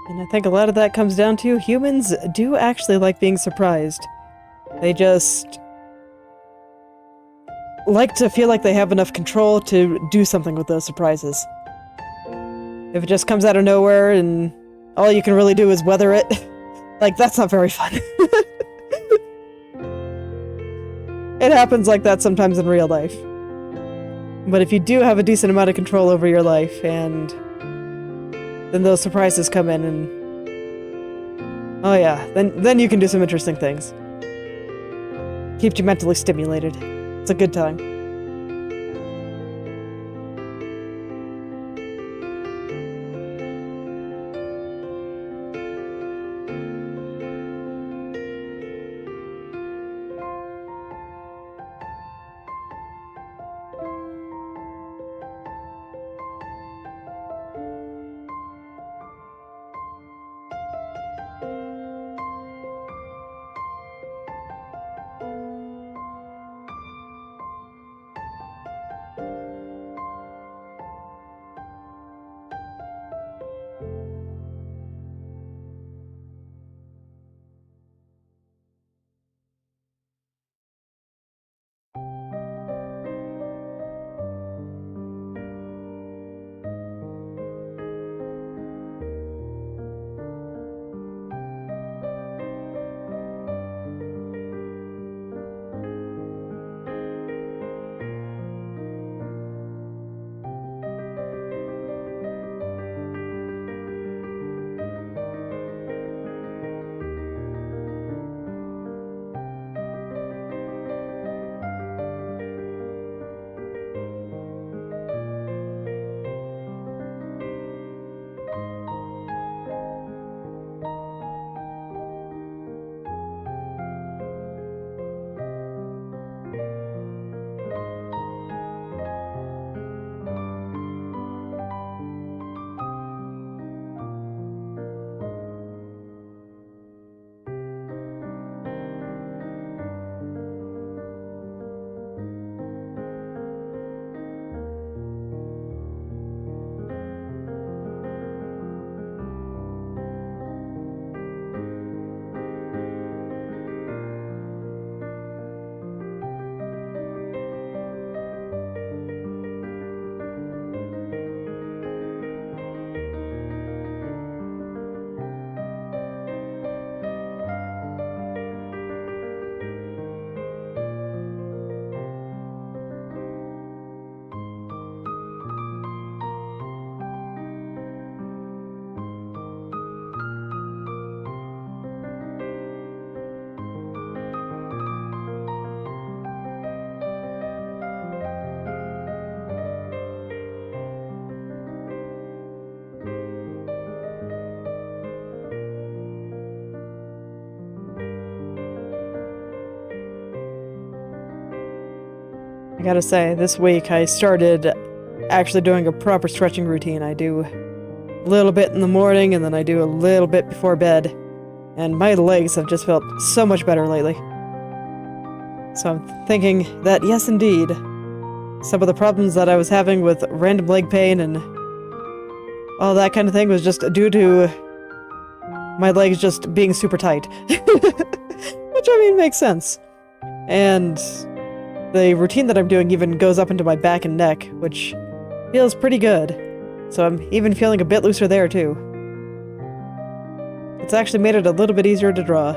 S1: And I think a lot of that comes down to humans do actually like being surprised. They just like to feel like they have enough control to do something with those surprises. If it just comes out of nowhere and all you can really do is weather it, like, that's not very fun. It happens like that sometimes in real life. But if you do have a decent amount of control over your life, and then those surprises come in, and oh yeah, then you can do some interesting things. Keeps you mentally stimulated. It's a good time. I gotta say, this week I started actually doing a proper stretching routine. I do a little bit in the morning, and then I do a little bit before bed. And my legs have just felt so much better lately. So I'm thinking that, yes indeed, some of the problems that I was having with random leg pain and all that kind of thing was just due to my legs just being super tight. Which, I mean, makes sense. And the routine that I'm doing even goes up into my back and neck, which feels pretty good. So I'm even feeling a bit looser there, too. It's actually made it a little bit easier to draw.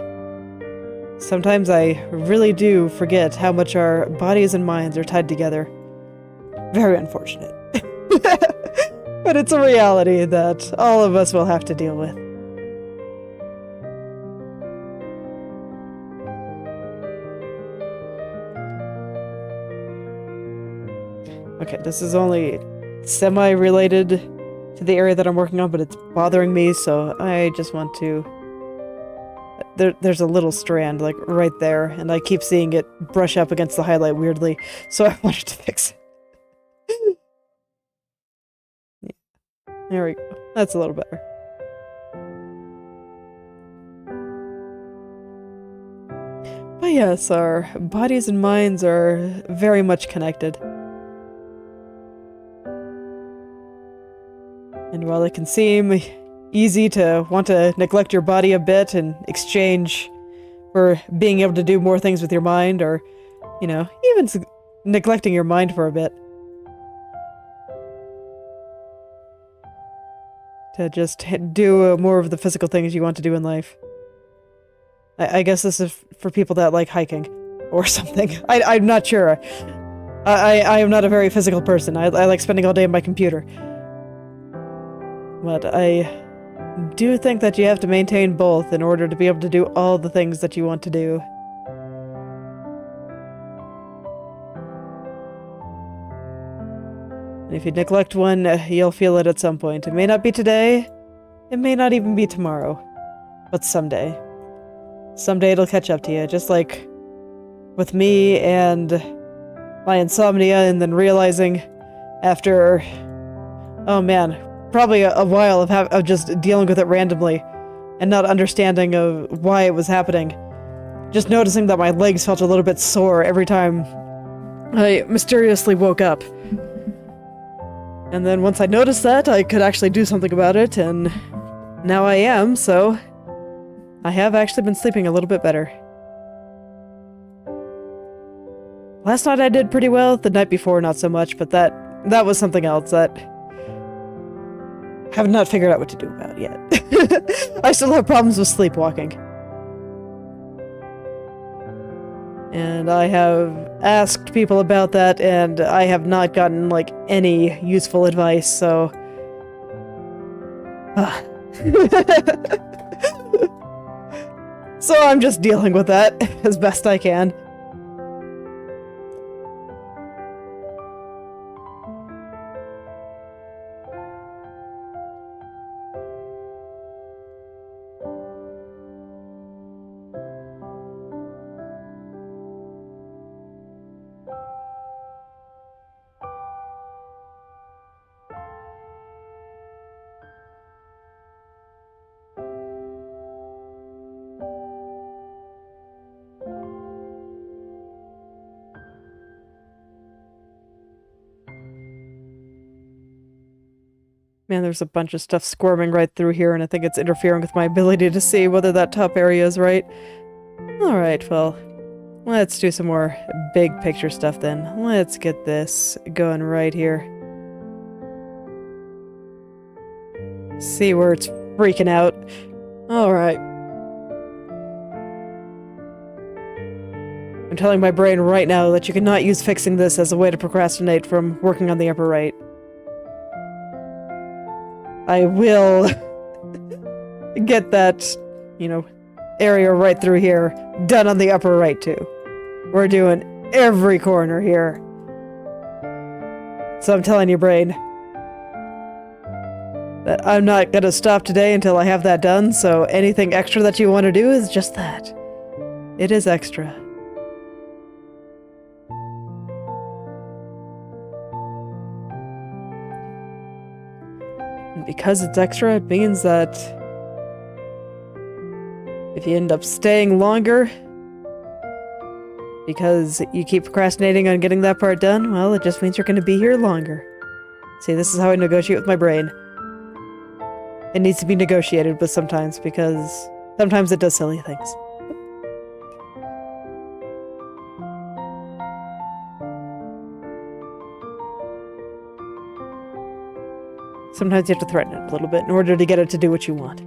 S1: Sometimes I really do forget how much our bodies and minds are tied together. Very unfortunate. But it's a reality that all of us will have to deal with. Okay, this is only semi-related to the area that I'm working on, but it's bothering me, so I just want to... There's a little strand, like, right there, and I keep seeing it brush up against the highlight weirdly, so I wanted to fix it. Yeah. There we go. That's a little better. But yes, our bodies and minds are very much connected. And while it can seem easy to want to neglect your body a bit in exchange for being able to do more things with your mind, or, you know, even neglecting your mind for a bit, to just do more of the physical things you want to do in life. I guess this is for people that like hiking or something. I'm not sure. I am not a very physical person. I like spending all day on my computer. But I do think that you have to maintain both in order to be able to do all the things that you want to do. And if you neglect one, you'll feel it at some point. It may not be today, it may not even be tomorrow, but someday. Someday it'll catch up to you, just like with me and my insomnia, and then realizing after, oh man, probably a while of just dealing with it randomly and not understanding of why it was happening. Just noticing that my legs felt a little bit sore every time I mysteriously woke up. And then once I noticed that, I could actually do something about it, and now I am, so I have actually been sleeping a little bit better. Last night I did pretty well, the night before not so much, but that was something else that I have not figured out what to do about yet. I still have problems with sleepwalking. And I have asked people about that, and I have not gotten, like, any useful advice, so... So I'm just dealing with that as best I can. Man, there's a bunch of stuff squirming right through here, and I think it's interfering with my ability to see whether that top area is right. Alright, well, let's do some more big picture stuff then. Let's get this going right here. See where it's freaking out. Alright. I'm telling my brain right now that you cannot use fixing this as a way to procrastinate from working on the upper right. I will get that, you know, area right through here done on the upper right too. We're doing every corner here. So I'm telling you, brain, that I'm not gonna stop today until I have that done, so anything extra that you want to do is just that. It is extra. Because it's extra, it means that if you end up staying longer, because you keep procrastinating on getting that part done, well, it just means you're going to be here longer. See, this is how I negotiate with my brain. It needs to be negotiated with sometimes, because sometimes it does silly things. Sometimes you have to threaten it a little bit in order to get it to do what you want.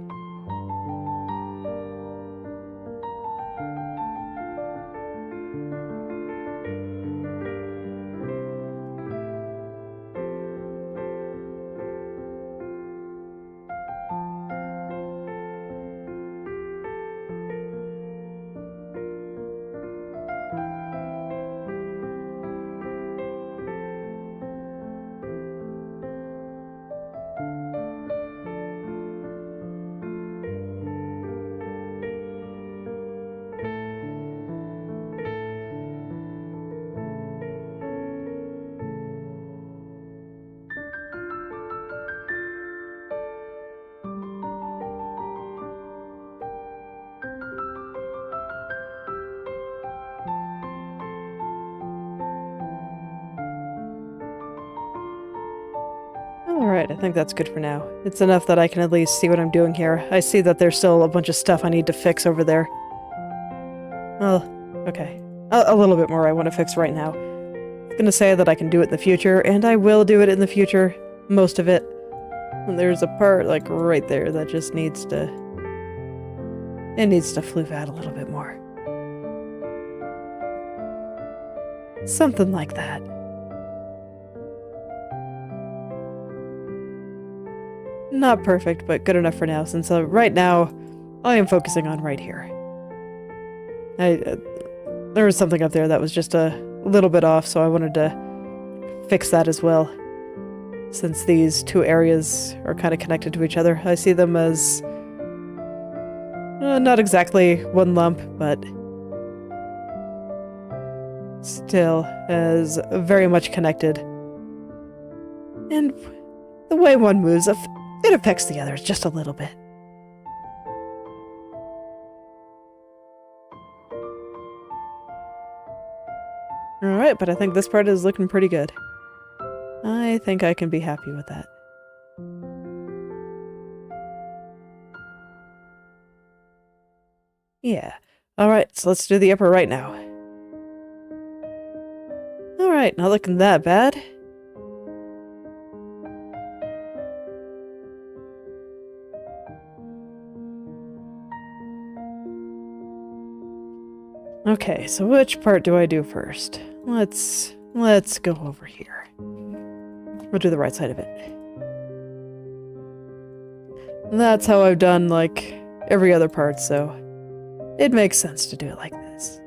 S1: Alright, I think that's good for now. It's enough that I can at least see what I'm doing here. I see that there's still a bunch of stuff I need to fix over there. Well, okay. A little bit more I want to fix right now. I'm gonna say that I can do it in the future, and I will do it in the future. Most of it. And there's a part, like, right there that just needs to... It needs to floof out a little bit more. Something like that. Not perfect, but good enough for now, since right now, I am focusing on right here. There was something up there that was just a little bit off, so I wanted to fix that as well. Since these two areas are kind of connected to each other, I see them as not exactly one lump, but still as very much connected. And the way one moves, it affects the others just a little bit. Alright, but I think this part is looking pretty good. I think I can be happy with that. Yeah. Alright, so let's do the upper right now. Alright, not looking that bad. Okay, so which part do I do first? Let's go over here. We'll do the right side of it. That's how I've done, like, every other part, so it makes sense to do it like this.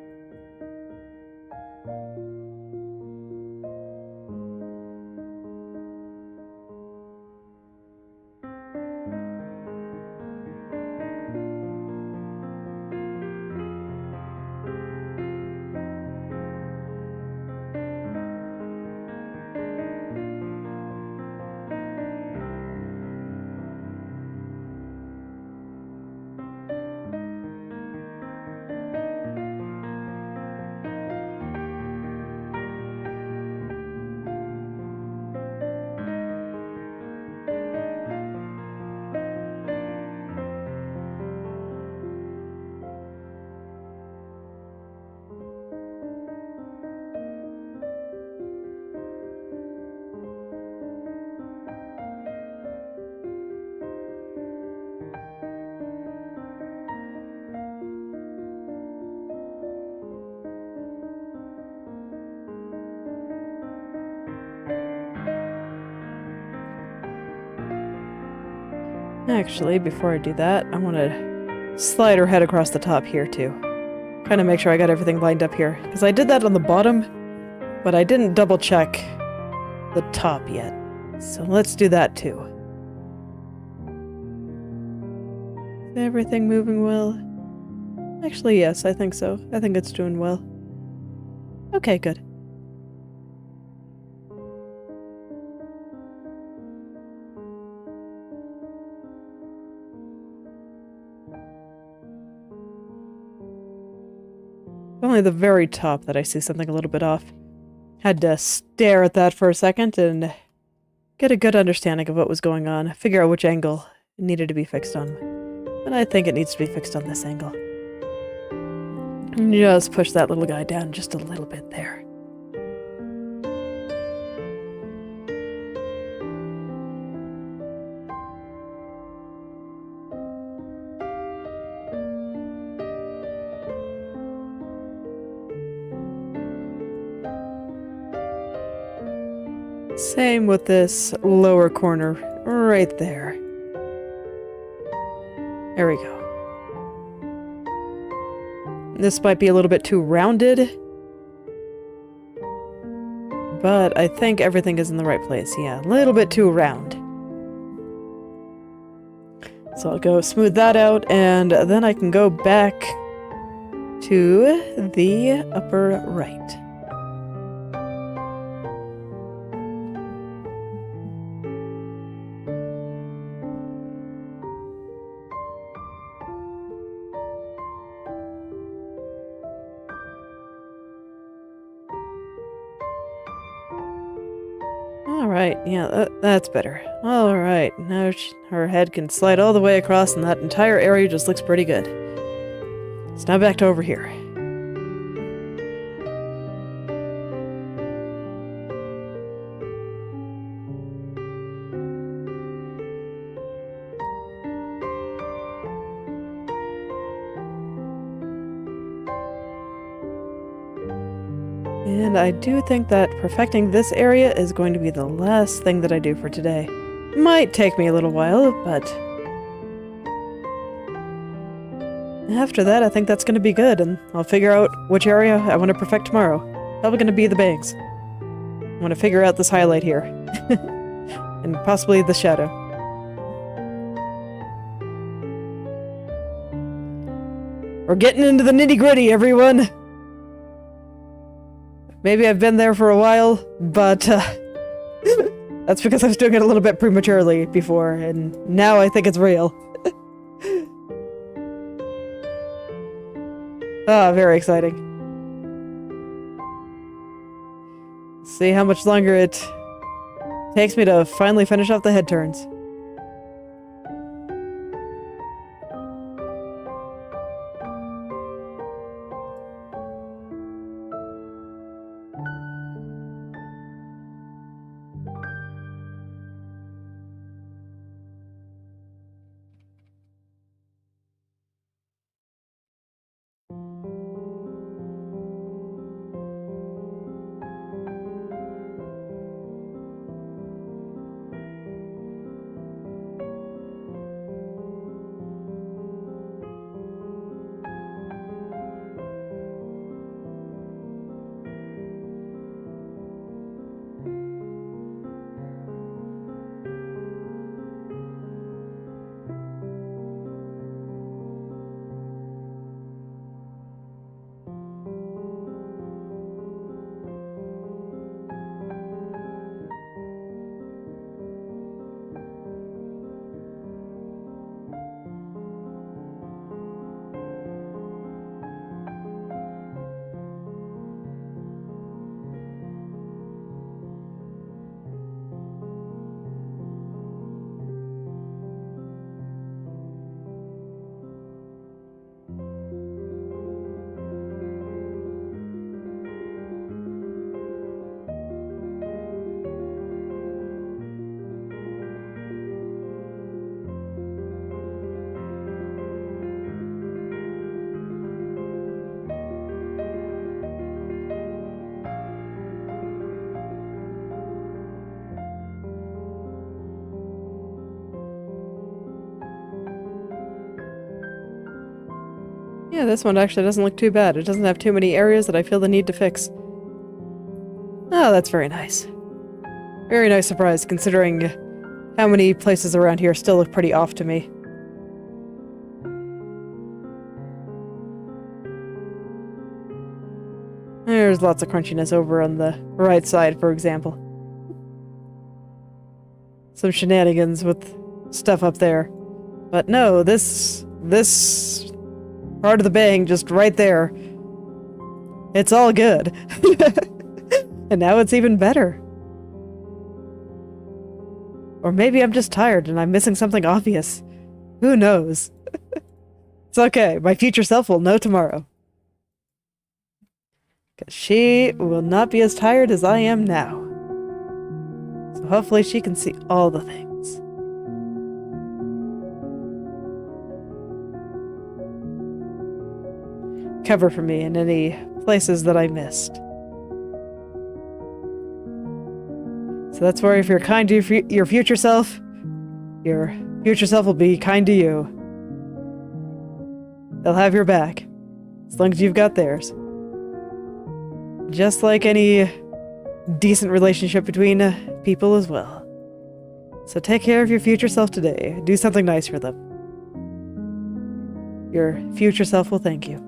S1: Actually, before I do that, I want to slide her head across the top here, too. Kind of make sure I got everything lined up here. Because I did that on the bottom, but I didn't double check the top yet. So let's do that, too. Is everything moving well? Actually, yes, I think so. I think it's doing well. Okay, good. Only the very top that I see something a little bit off. Had to stare at that for a second and get a good understanding of what was going on. Figure out which angle it needed to be fixed on. And I think it needs to be fixed on this angle. And just push that little guy down just a little bit there. Same with this lower corner, right there. There we go. This might be a little bit too rounded, but I think everything is in the right place. Yeah, a little bit too round. So I'll go smooth that out, and then I can go back to the upper right. Alright, yeah, that's better. Alright, now her head can slide all the way across and that entire area just looks pretty good. So now back to over here. And I do think that perfecting this area is going to be the last thing that I do for today. Might take me a little while, but after that I think that's going to be good, and I'll figure out which area I want to perfect tomorrow. Probably going to be the bangs. I want to figure out this highlight here. And possibly the shadow. We're getting into the nitty-gritty, everyone! Maybe I've been there for a while, but that's because I was doing it a little bit prematurely before, and now I think it's real. Ah, very exciting. See how much longer it takes me to finally finish off the head turns. Yeah, this one actually doesn't look too bad. It doesn't have too many areas that I feel the need to fix. Oh, that's very nice. Very nice surprise, considering how many places around here still look pretty off to me. There's lots of crunchiness over on the right side, for example. Some shenanigans with stuff up there. But no, this part of the bang just right there It's all good. And now it's even better. Or maybe I'm just tired and I'm missing something obvious. Who knows? It's okay. My future self will know tomorrow. Because she will not be as tired as I am now. So hopefully she can see all the things. Cover for me in any places that I missed. So that's where if you're kind to your future self will be kind to you. They'll have your back, as long as you've got theirs. Just like any decent relationship between people as well. So take care of your future self today. Do something nice for them. Your future self will thank you.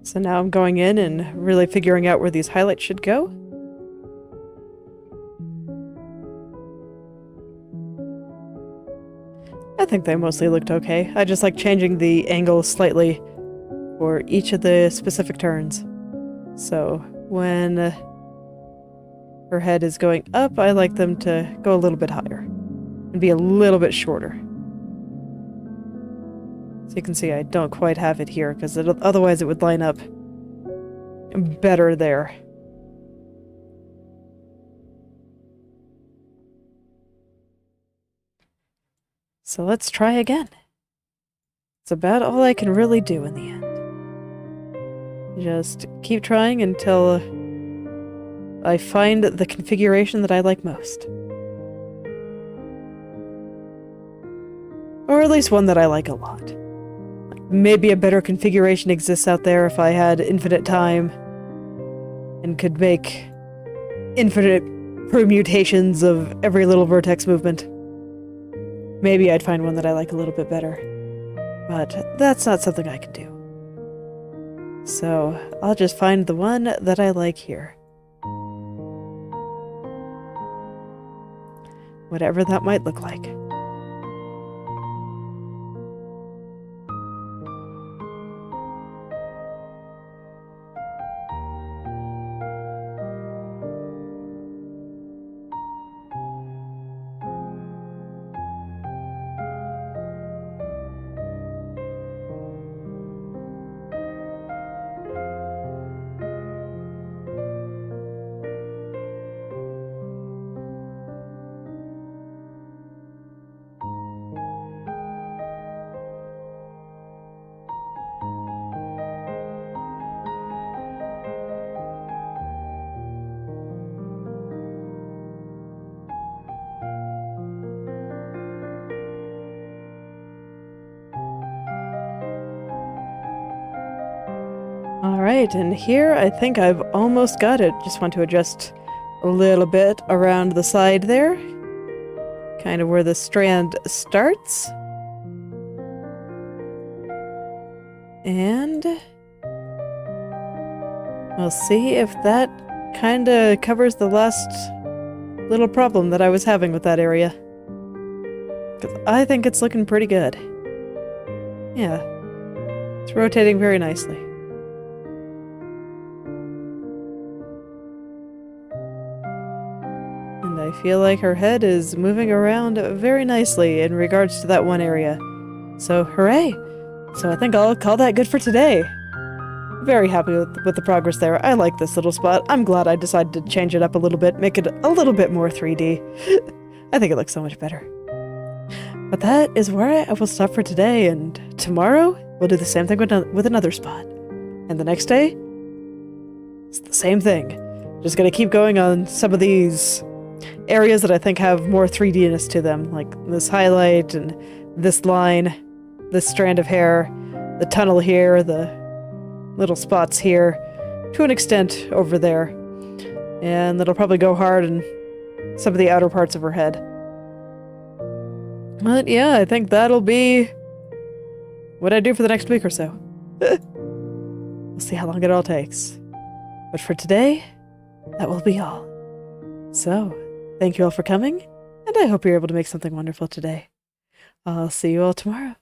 S1: So now I'm going in and really figuring out where these highlights should go. I think they mostly looked okay. I just like changing the angle slightly for each of the specific turns. So when her head is going up, I like them to go a little bit higher and be a little bit shorter. So you can see I don't quite have it here, because otherwise it would line up better there. So let's try again. It's about all I can really do in the end. Just keep trying until I find the configuration that I like most. Or at least one that I like a lot. Maybe a better configuration exists out there if I had infinite time and could make infinite permutations of every little vertex movement. Maybe I'd find one that I like a little bit better. But that's not something I can do. So I'll just find the one that I like here. Whatever that might look like. Alright, and here I think I've almost got it. Just want to adjust a little bit around the side there. Kind of where the strand starts. And we'll see if that kind of covers the last little problem that I was having with that area. 'Cause I think it's looking pretty good. Yeah. It's rotating very nicely. I feel like her head is moving around very nicely in regards to that one area. So, hooray! So I think I'll call that good for today. Very happy with the progress there. I like this little spot. I'm glad I decided to change it up a little bit, make it a little bit more 3D. I think it looks so much better. But that is where I will stop for today, and tomorrow we'll do the same thing with another spot. And the next day, it's the same thing. Just gonna keep going on some of these areas that I think have more 3D-ness to them, like this highlight and this line, this strand of hair, the tunnel here, the little spots here, to an extent over there. And that'll probably go hard in some of the outer parts of her head. But yeah, I think that'll be what I do for the next week or so. We'll see how long it all takes. But for today, that will be all. So, thank you all for coming, and I hope you're able to make something wonderful today. I'll see you all tomorrow.